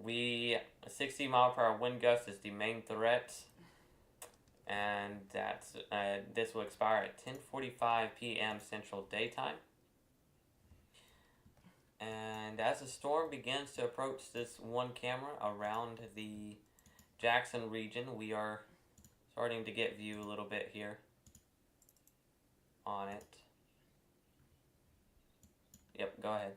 60-mile-per-hour wind gust is the main threat. And this will expire at 10:45 p.m. Central Daytime. And as the storm begins to approach this one camera around the Jackson region, we are starting to get view a little bit here on it. Yep, go ahead.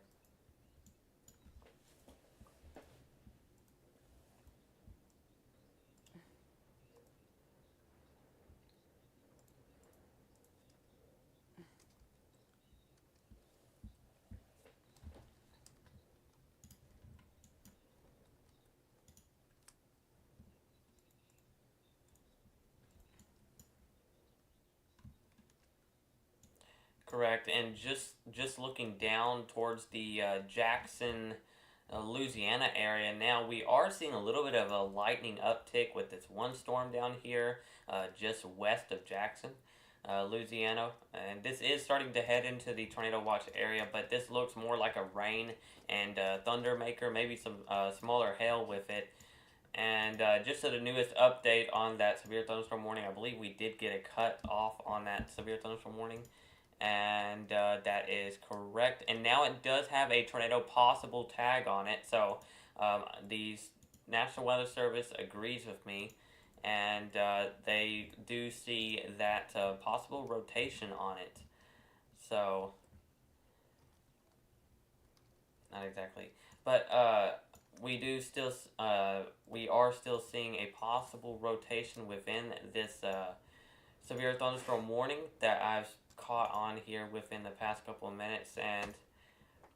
Correct, and just looking down towards the Jackson, Louisiana area now, we are seeing a little bit of a lightning uptick with this one storm down here, just west of Jackson, Louisiana, and this is starting to head into the tornado watch area. But this looks more like a rain and thunder maker, maybe some smaller hail with it. And just so the newest update on that severe thunderstorm warning, I believe we did get a cut off on that severe thunderstorm warning. And that is correct. And now it does have a tornado possible tag on it. So the National Weather Service agrees with me. And they do see that possible rotation on it. So, not exactly. But we are still seeing a possible rotation within this severe thunderstorm warning that I've caught on here within the past couple of minutes, and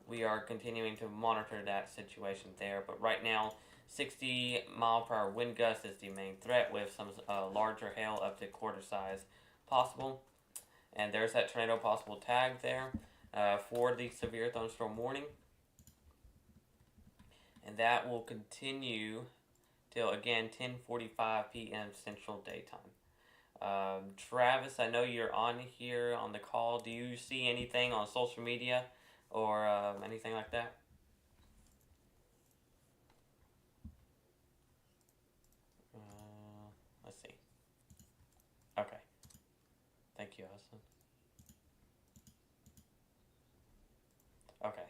we are continuing to monitor that situation there. But right now, 60-mile-per-hour wind gust is the main threat, with some larger hail up to quarter size possible. And there's that tornado possible tag there for the severe thunderstorm warning. And that will continue till, again, 10:45 p.m. Central Daytime. Travis, I know you're on here on the call. Do you see anything on social media or anything like that? Let's see. Okay. Thank you, Austin. Okay.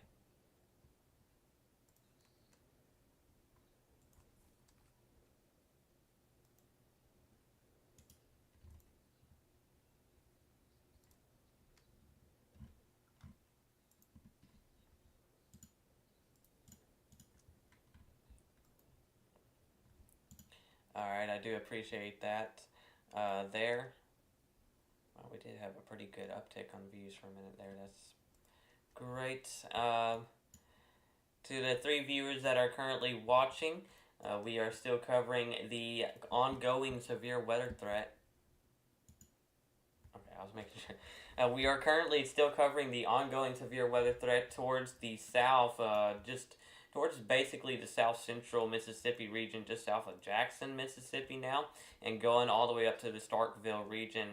Alright, I do appreciate that there. Well, we did have a pretty good uptick on views for a minute there. That's great. To the 3 viewers that are currently watching, we are still covering the ongoing severe weather threat. Okay, I was making sure. We are currently still covering the ongoing severe weather threat towards the south, just towards basically the south central Mississippi region, just south of Jackson, Mississippi now, and going all the way up to the Starkville region.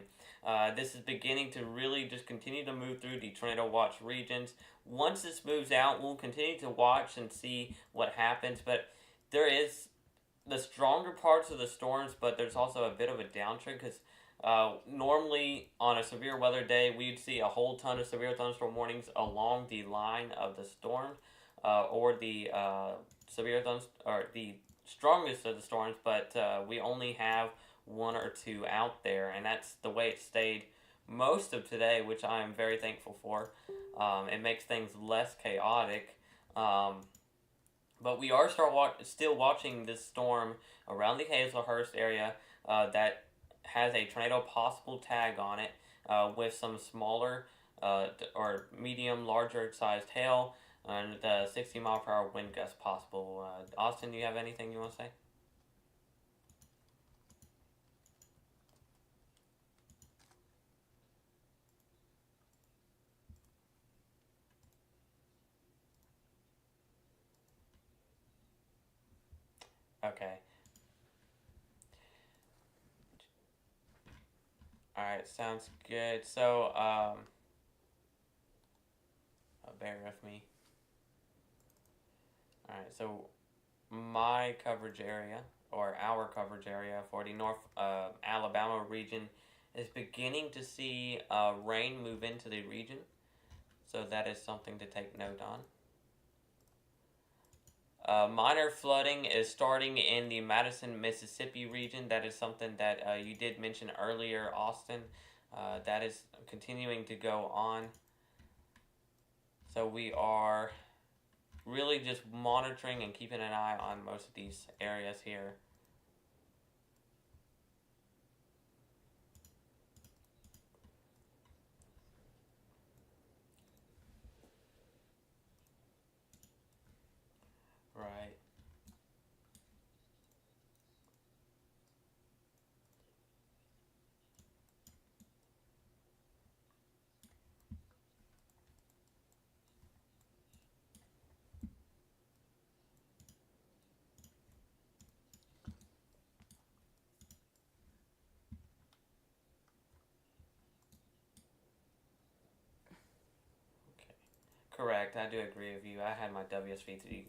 This is beginning to really just continue to move through the tornado watch regions. Once this moves out, we'll continue to watch and see what happens, but there is the stronger parts of the storms, but there's also a bit of a downtrend because normally on a severe weather day, we'd see a whole ton of severe thunderstorm warnings along the line of the storm, or the or the strongest of the storms, but we only have one or two out there, and that's the way it stayed most of today, which I am very thankful for. It makes things less chaotic. But we are still watching this storm around the Hazelhurst area that has a tornado possible tag on it, with some smaller or medium, larger sized hail and 60 mile per hour wind gust possible. Austin, do you have anything you want to say? Okay. Alright, sounds good. So, bear with me. Alright, so my coverage area, or our coverage area for the North Alabama region, is beginning to see rain move into the region. So that is something to take note on. Minor flooding is starting in the Madison, Mississippi region. That is something that you did mention earlier, Austin. That is continuing to go on. So we are really just monitoring and keeping an eye on most of these areas here. Right. Correct, I do agree with you. I had my WSV3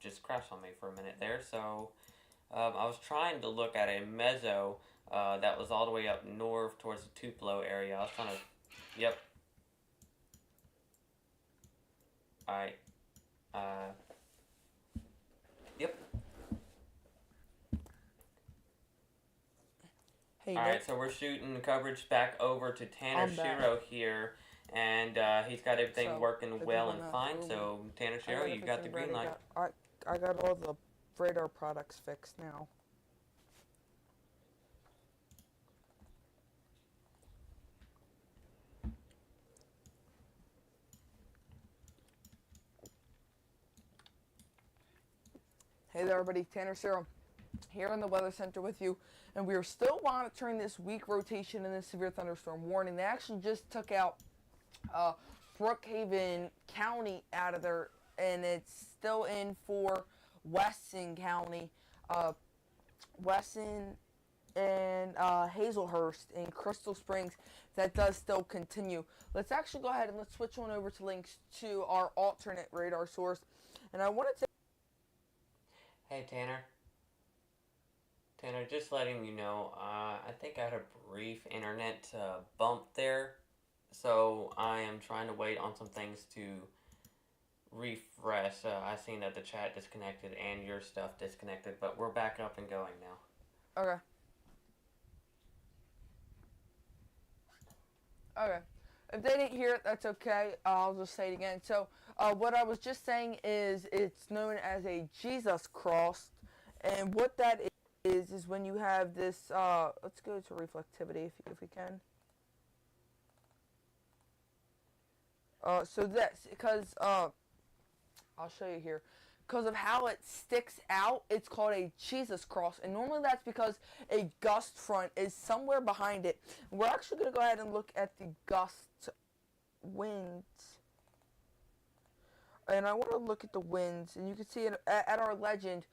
just crash on me for a minute there, so I was trying to look at a mezzo that was all the way up north towards the Tupelo area. I was trying to, yep. Alright, yep. Hey, Alright, so we're shooting coverage back over to Tanner Shiro here. And he's got everything working well and fine. So, Tanner Shiro, you got the green light. I got all the radar products fixed now. Hey there, everybody. Tanner Shiro here in the Weather Center with you. And we are still monitoring this weak rotation in this severe thunderstorm warning. They actually just took out Brookhaven County out of there, and it's still in for Weston County, Weston and Hazelhurst and Crystal Springs. That does still continue. Let's actually go ahead and let's switch on over to links to our alternate radar source. And I wanted to... Hey, Tanner. Tanner, just letting you know, I think I had a brief internet bump there. So I am trying to wait on some things to refresh. I seen that the chat disconnected and your stuff disconnected, but we're back up and going now. Okay. Okay. If they didn't hear it, that's okay. I'll just say it again. So what I was just saying is it's known as a Jesus cross. And what that is when you have this, let's go to reflectivity if we can. So that's because, I'll show you here. Because of how it sticks out, it's called a Jesus cross. And normally that's because a gust front is somewhere behind it. We're actually going to go ahead and look at the gust winds. and I want to look at the winds, and you can see it at our legend.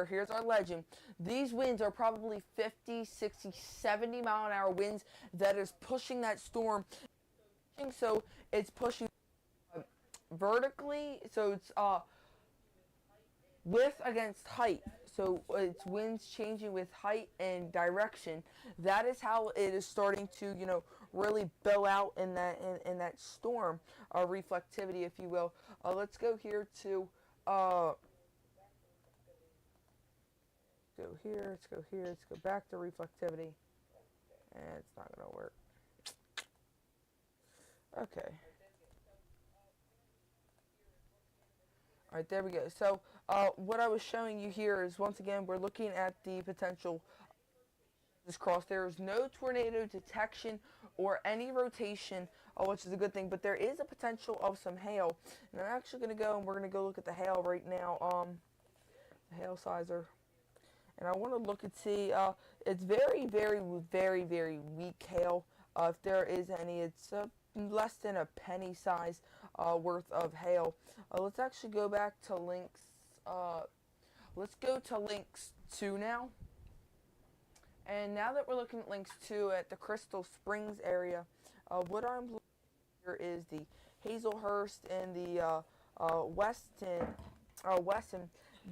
Here's our legend. These winds are probably 50, 60, 70 mile an hour winds that is pushing that storm. So it's pushing vertically. So it's width against height. So it's winds changing with height and direction. That is how it is starting to, really bill out in that storm, reflectivity, if you will. Let's go here to go here. Let's go here. Let's go back to reflectivity, and it's not gonna work. Okay. All right, there we go. So what I was showing you here is, once again, we're looking at the potential this cross. There is no tornado detection or any rotation, which is a good thing, but there is a potential of some hail. And I'm actually going to go, and we're going to go look at the hail right now, the hail sizer. And I want to look and see, it's very, very, very, very weak hail. If there is any, it's less than a penny size worth of hail. Let's actually go back to links. Let's go to links 2 now. And now that we're looking at links 2 at the Crystal Springs area, what I'm looking at here is the Hazelhurst and the Weston.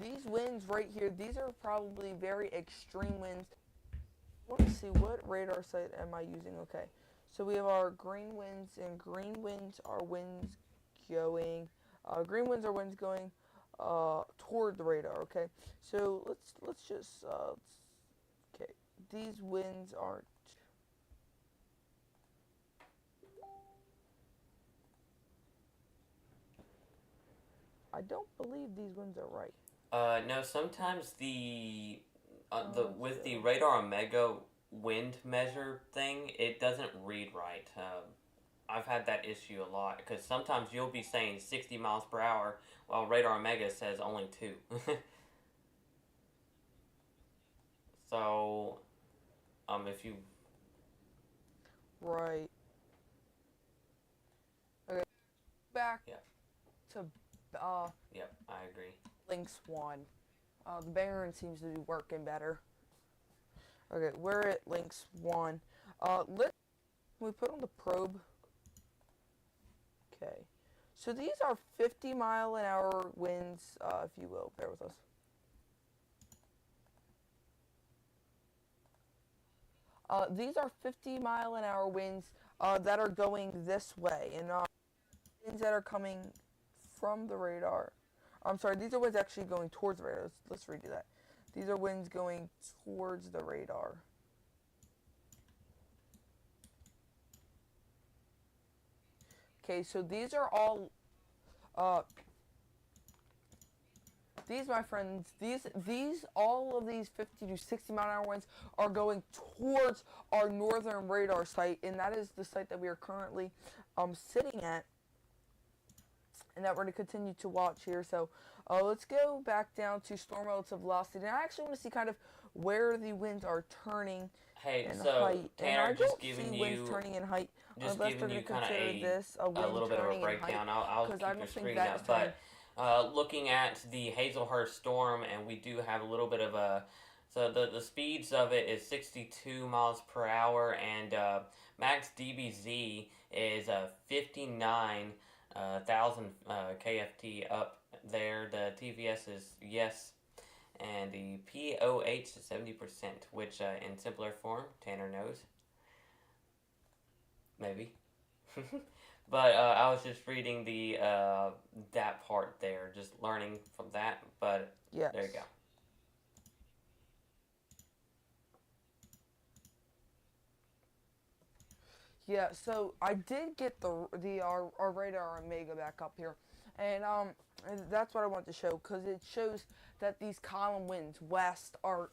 These winds right here, these are probably very extreme winds. I want to see what radar site am I using. Okay, so we have our green winds, and green winds are winds going. Green winds are winds going toward the radar. Okay, so let's just okay. These winds aren't. I don't believe these winds are right. No, sometimes the with the radar Omega wind measure thing, it doesn't read right. I've had that issue a lot, because sometimes you'll be saying 60 miles per hour while radar Omega says only 2. So, if you... Right. Okay. Back to Yep, I agree. links 1. The Baron seems to be working better. Okay, we're at links 1. We put on the probe. Okay. So these are 50-mile-an-hour winds, if you will. Bear with us. These are 50-mile-an-hour winds that are going this way, and winds that are coming from the radar. I'm sorry, these are winds actually going towards the radar. Let's redo that. These are winds going towards the radar. Okay, so these are all, these, my friends, all of these 50 to 60 mile an hour winds are going towards our northern radar site, and that is the site that we are currently sitting at, and that we're going to continue to watch here. So let's go back down to storm relative velocity, and I actually want to see kind of where the winds are turning in height. Tanner, and I just don't giving see you winds turning in height just unless giving they're you going to kind of consider this a wind little bit of a turning in height, breakdown. I'll keep I your don't think screen that is up, but looking at the Hazelhurst storm, and we do have a little bit of a... So the speeds of it is 62 miles per hour, and max DBZ is 59,000 KFT up there. The TVS is yes, and the POH is 70%, which in simpler form, Tanner knows. Maybe. But I was just reading the that part there, just learning from that, but yes. There you go. Yeah, so I did get our radar Omega back up here, and that's what I want to show, because it shows that these column winds west are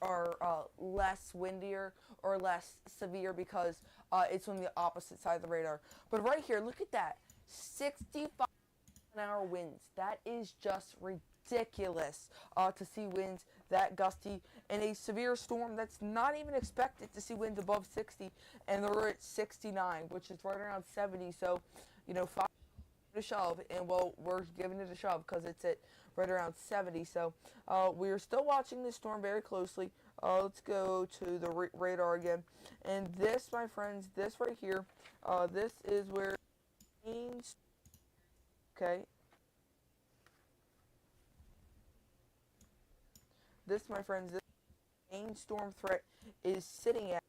less windier or less severe, because it's on the opposite side of the radar. But right here, look at that, 65-mile-an-hour winds. That is just ridiculous to see winds that gusty in a severe storm that's not even expected to see winds above 60, and they're at 69, which is right around 70. So, 5 a shove, and well, we're giving it a shove because it's at right around 70. So we're still watching this storm very closely. Let's go to the radar again, and this, my friends, this right here, this is where, okay, this, my friends, this main storm threat is sitting at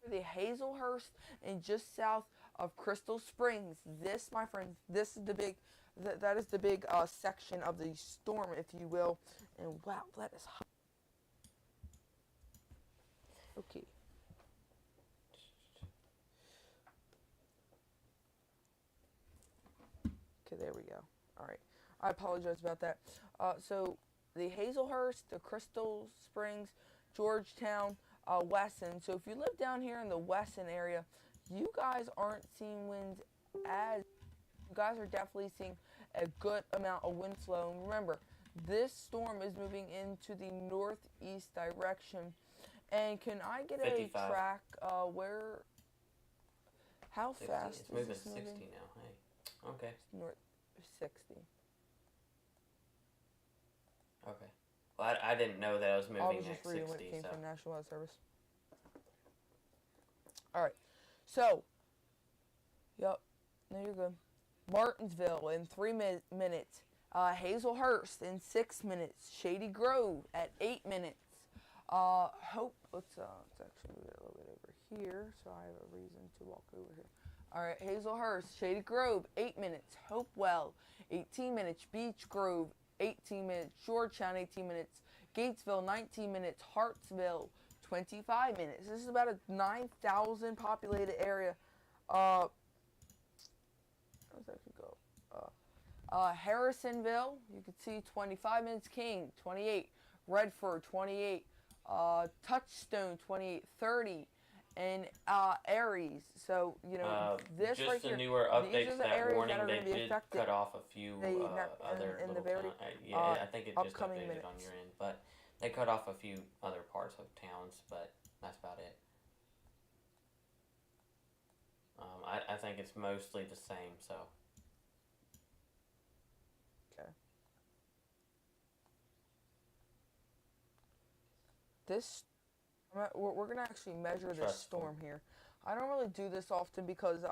the Hazelhurst and just south of Crystal Springs. This, my friends, this is the big, that is the big section of the storm, if you will. And wow, that is hot. Okay. Okay, there we go. All right. I apologize about that. So the Hazelhurst, the Crystal Springs, Georgetown, Wesson. So if you live down here in the Wesson area, you guys aren't seeing winds as, you guys are definitely seeing a good amount of wind flow. And remember, this storm is moving into the northeast direction. And can I get 55. a track where, how 60. fast It's is moving this 60 moving? now. Hey. Okay. North 60. Okay. Well, I didn't know that I was moving I was at just reading 60, what it came so. from National Weather Service. All right. So, yep. No, you're good. Martinsville in 3 minutes. Hazelhurst in 6 minutes. Shady Grove at 8 minutes. Hope. Let's actually move it a little bit over here, so I have a reason to walk over here. All right, Hazelhurst, Shady Grove, 8 minutes. Hopewell, 18 minutes. Beech Grove, 18 minutes. Georgetown, 18 minutes. Gatesville, 19 minutes. Hartsville, 25 minutes. This is about a 9,000 populated area. Let's actually go. Harrisonville, you can see 25 minutes. King, 28. Redford, 28. Touchstone, 28. 30. And Aries. So, you know, this just right the here, newer these updates, are the that areas warning, that are they going to be did affected. cut off a few other in the little very, yeah, I think it just upcoming updated minutes. on your end, but they cut off a few other parts of towns, but that's about it. I think it's mostly the same, so. Okay. This, we're going to actually measure this storm here. I don't really do this often because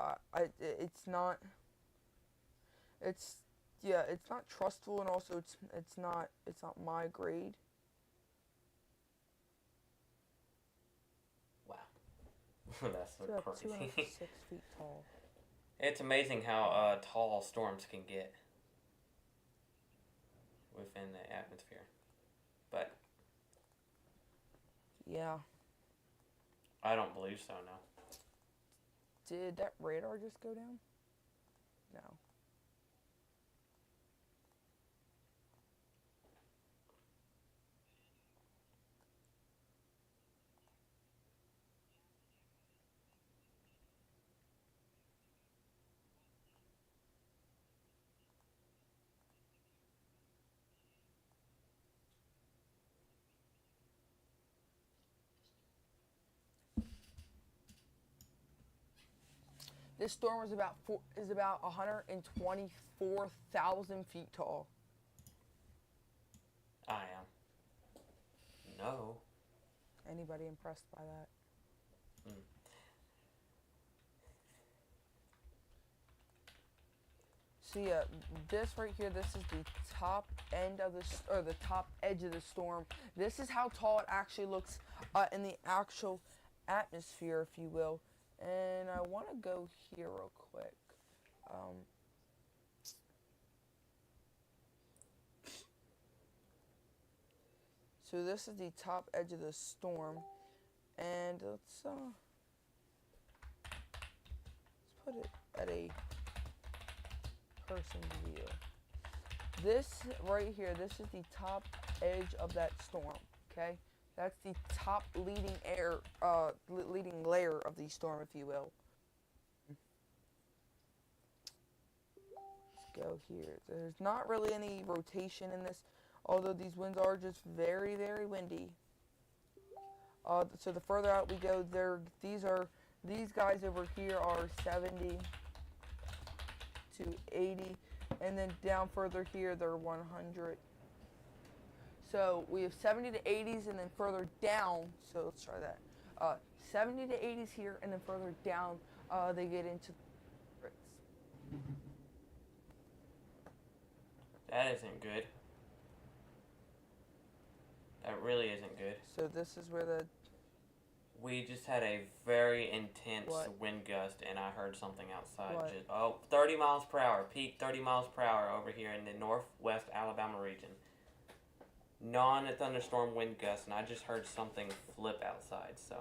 it's not trustful, and also it's not my grade. Wow. That's so It's about crazy. 206 feet tall. It's amazing how tall storms can get within the atmosphere. But Yeah. I don't believe so, no. Did that radar just go down? No. This storm is about 124,000 feet tall. I am. No. Anybody impressed by that? Mm. So yeah, this right here, this is the top end of the top edge of the storm. This is how tall it actually looks in the actual atmosphere, if you will. And I want to go here real quick. So this is the top edge of the storm, and let's put it at a person's view. This right here, this is the top edge of that storm. Okay. That's the top leading layer of the storm, if you will. Let's go here. There's not really any rotation in this, although these winds are just very, very windy. So the further out we go, these guys over here are 70 to 80. and then down further here they're 100. So we have 70 to 80s, and then further down. So let's try that. 70 to 80s here, and then further down they get into. That isn't good. That really isn't good. So this is where the. We just had a very intense What? wind gust, and I heard something outside. What? 30 miles per hour. Peak 30 miles per hour over here in the northwest Alabama region. Non-thunderstorm wind gust, and I just heard something flip outside, so...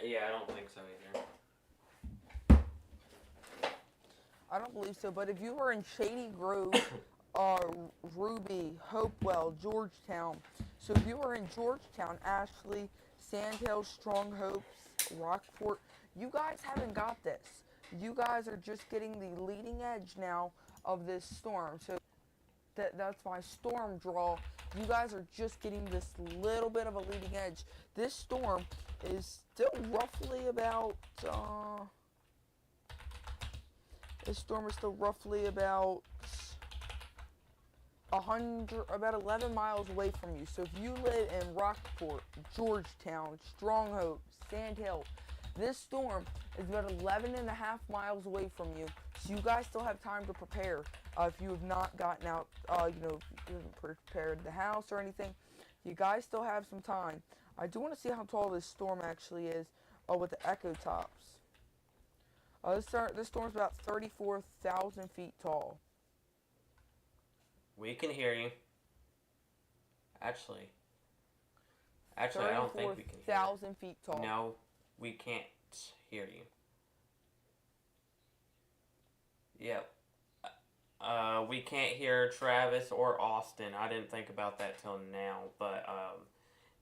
Yeah, I don't think so either. I don't believe so, but if you were in Shady Grove, Ruby, Hopewell, Georgetown, so if you were in Georgetown, Ashley, Sandhill, Strong Hopes, Rockport, you guys haven't got this. You guys are just getting the leading edge now of this storm. So that's my storm draw. You guys are just getting this little bit of a leading edge. This storm is still roughly about about 11 miles away from you. So if you live in Rockport, Georgetown, Strong Hope, Sand Hill, this storm is about 11 and a half miles away from you. So you guys still have time to prepare. If you have not gotten out, you haven't prepared the house or anything, you guys still have some time. I do want to see how tall this storm actually is with the echo tops. This storm's about 34,000 feet tall. We can hear you. Actually, I don't think we can hear you. 34,000 feet tall. No, we can't hear you. Yep. We can't hear Travis or Austin. I didn't think about that till now, but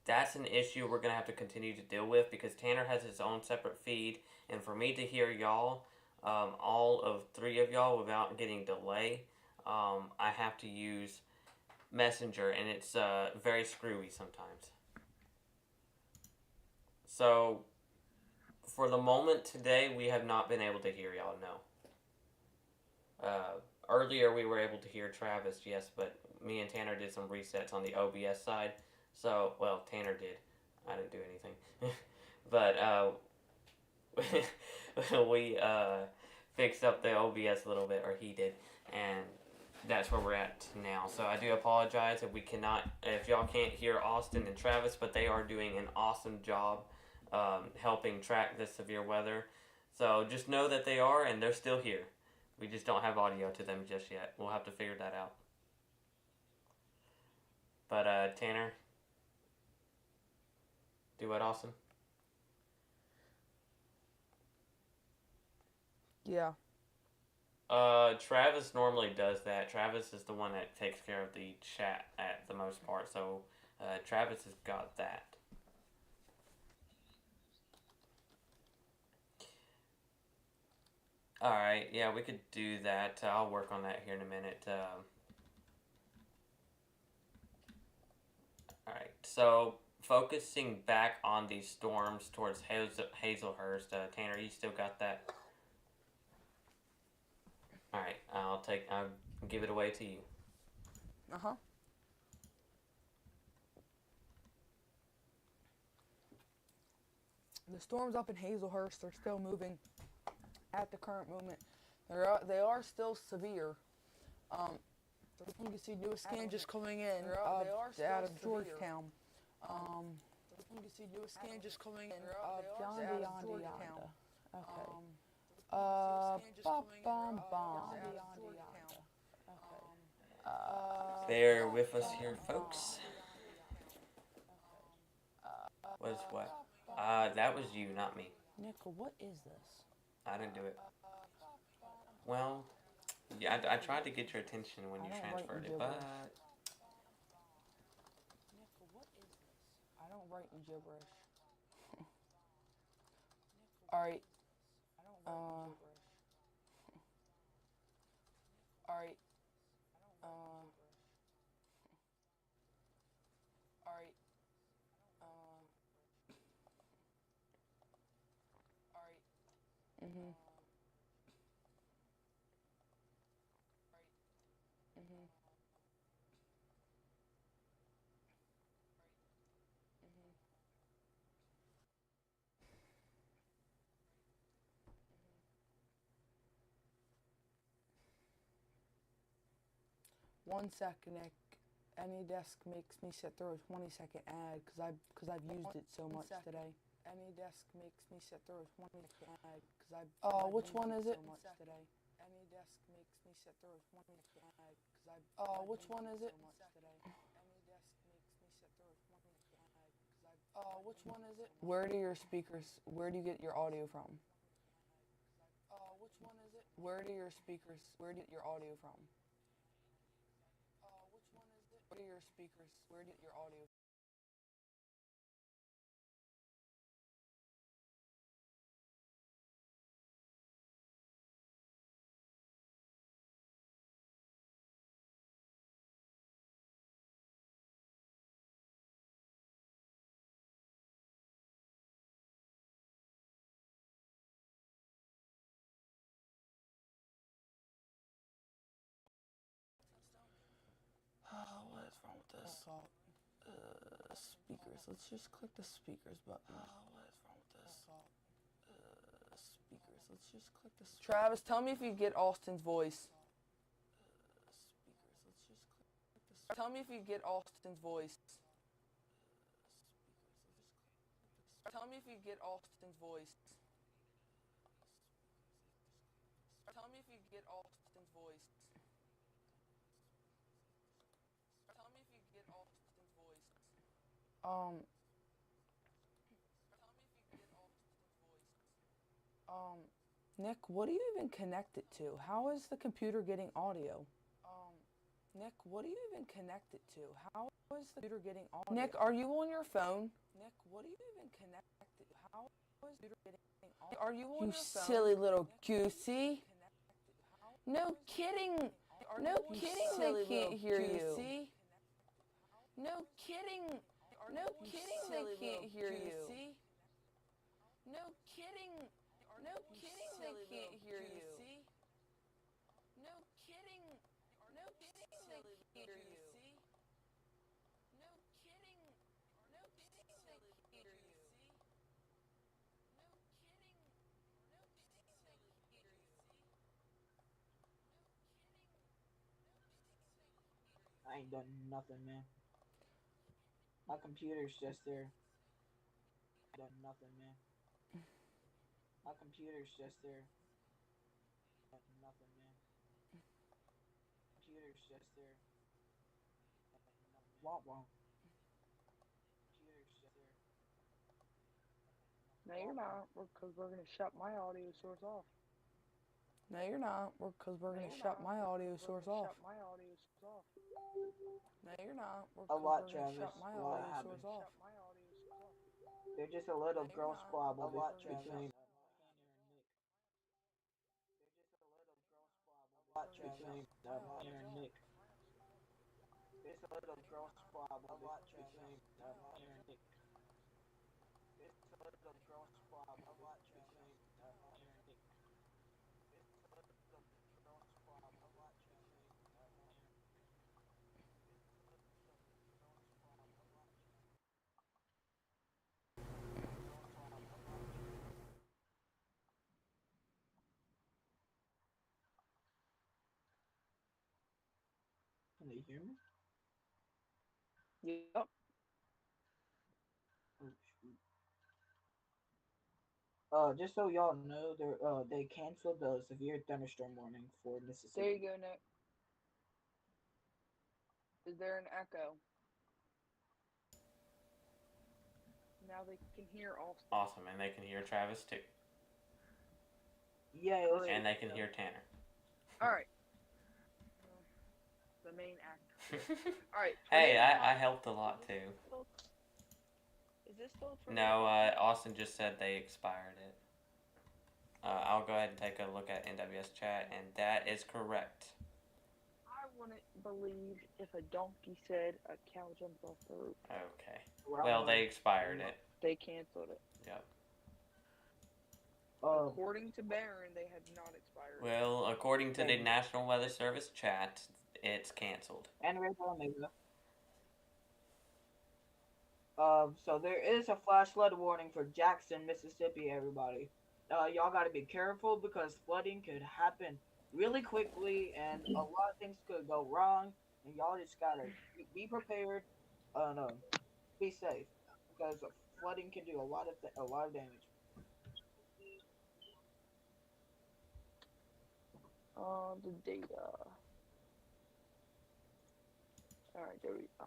that's an issue we're going to have to continue to deal with because Tanner has his own separate feed, and for me to hear y'all, all of three of y'all without getting delay, I have to use Messenger, and it's very screwy sometimes. So, for the moment today, we have not been able to hear y'all, no. Earlier we were able to hear Travis, yes, but me and Tanner did some resets on the OBS side. So, well, Tanner did. I didn't do anything. But we fixed up the OBS a little bit, or he did, and that's where we're at now. So I do apologize if y'all can't hear Austin and Travis, but they are doing an awesome job helping track this severe weather. So just know that they are, and they're still here. We just don't have audio to them just yet. We'll have to figure that out. But, Tanner? Do what, Austin? Yeah. Travis normally does that. Travis is the one that takes care of the chat at the most part. So, Travis has got that. Alright, yeah, we could do that. I'll work on that here in a minute. Alright, so focusing back on these storms towards Hazelhurst. Tanner, you still got that? Alright, I'll give it away to you. Uh-huh. The storms up in Hazelhurst are still moving at the current moment. They are still severe. You can see newest scan just coming in out of Georgetown. You can see newest scan just coming in out of Georgetown. Okay. Bear with us here, folks. Was what? That was you, not me. Nickel, what is this? I didn't do it. Well, yeah, I tried to get your attention when you transferred it, but... Nickel, what is this? I don't write in gibberish. Alright. Alright. Alright. Alright. Mhm. Mhm. 1 second, Nick. Any desk makes me sit through a 20-second ad because I've used it so much today. Any desk makes me sit through a 20-second ad because I've which one is it? So much today. Any desk makes me sit through a 20-second ad because I've which one is it? So much today. Any desk makes me sit through a 20-second ad because I've which one is it? Where do your speakers? Where do you get your audio from? Which one is it? Where do your speakers? Where do you get your audio from? Which one is it? Where do your speakers? Where do you get your audio? What is wrong with this? Speakers. Let's just click the speakers button. What is wrong with this? Speakers. Let's just click the speakers. Travis, tell me if you get Austin's voice. Speakers. Let's just click the speakers. Tell me if you get Austin's voice. Tell me if you get Austin's voice. Tell me if you get Austin's voice. Tell me if you get Austin's voice. Tell me if you get Austin's voice. Nick, what do you even connect it to? How is the computer getting audio? Nick, what do you even connect it to? How is the computer getting audio? Nick, are you on your phone? Nick, what do you even connect it to? How is the computer getting audio? Are you on your phone? You silly little goosey. No kidding. No kidding they can't hear you. No kidding. No kidding they can't hear you. No kidding. No kidding they can't hear you. No kidding. No kidding they can't hear you. No kidding. No kidding they can't hear you. No kidding. No kidding they can't hear you. I ain't done nothing, man. My computer's just there. I ain't done nothing, man. My computer's just there. I ain't done nothing, man. Computer's just there. I ain't done nothing, man. Womp womp. Computer's just there. No, you're not, because we're going to shut my audio source off. No, you're not, because we're going to shut my audio source off. No, you're not, A because lot, we're going to Travis. shut my A lot audio happened. source off. They're just a little No, you're girl not. squabble A lot, between Travis. Tanner and Nick. They're just a little girl squabble between Tanner and Nick. There's a little girl squabble between Tanner and Nick. There's a little girl squabble between Tanner and Nick. There's a little girl squabble between Tanner and Nick. Can they hear me? Yep. Oh, shoot. Just so y'all know, they canceled the severe thunderstorm warning for Mississippi. There you go, Nick. Is there an echo? Now they can hear Austin. Awesome, and they can hear Travis too. Yeah, Great. And they can hear Tanner. All right. The main actor. All right. Hey, tornado I watch. helped a lot too. Is this still a tornado? No, watch? Austin just said they expired it. I'll go ahead and take a look at NWS chat, and that is correct. I wouldn't believe if a donkey said a cow jumped off the roof. Okay. Well, they expired it. They canceled it. Yep. According to Barron, they had not expired. Well, according to the National Weather Service chat, it's canceled. And Red Bull Omega. So there is a flash flood warning for Jackson, Mississippi, everybody. Y'all gotta be careful because flooding could happen really quickly and a lot of things could go wrong, and y'all just gotta be prepared and be safe because flooding can do a lot of damage. The data. Alright, there we go.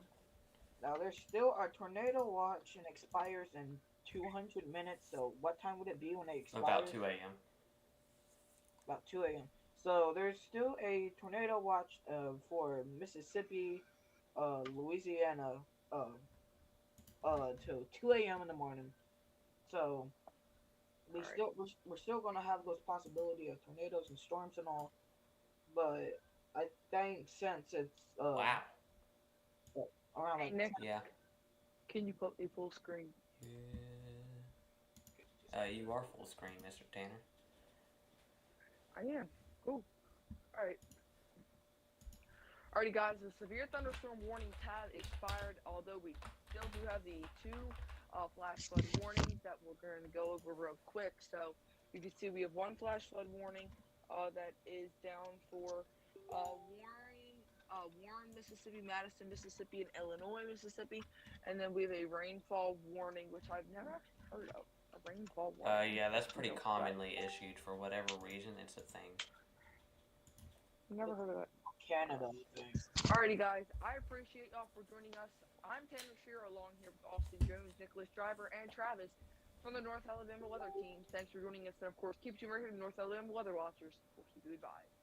Now there's still a tornado watch and expires in 200 minutes. So what time would it be when it expires? About 2 a.m. About 2 a.m. So there's still a tornado watch for Mississippi, Louisiana, till 2 a.m. in the morning. So we're still gonna have those possibility of tornadoes and storms and all, but I think since it's Wow. around Hey, like Nick, Yeah. can you put me full screen? Yeah. You are full screen, Mr. Tanner. I am. Cool. Alright. Alrighty, guys, the severe thunderstorm warnings have expired, although we still do have the two flash flood warnings that we're going to go over real quick. So you can see we have one flash flood warning that is down for Warren, Mississippi, Madison, Mississippi, and Illinois, Mississippi. And then we have a rainfall warning, which I've never actually heard of. A rainfall warning. Yeah, that's pretty commonly issued for whatever reason. It's a thing. Never heard of that. Canada, I think. Alrighty, guys, I appreciate y'all for joining us. I'm Tanner Shearer, along here with Austin Jones, Nicholas Driver, and Travis from the North Alabama Weather Team. Thanks for joining us, and of course, keep tuning right here to North Alabama Weather Watchers. We'll keep you advised.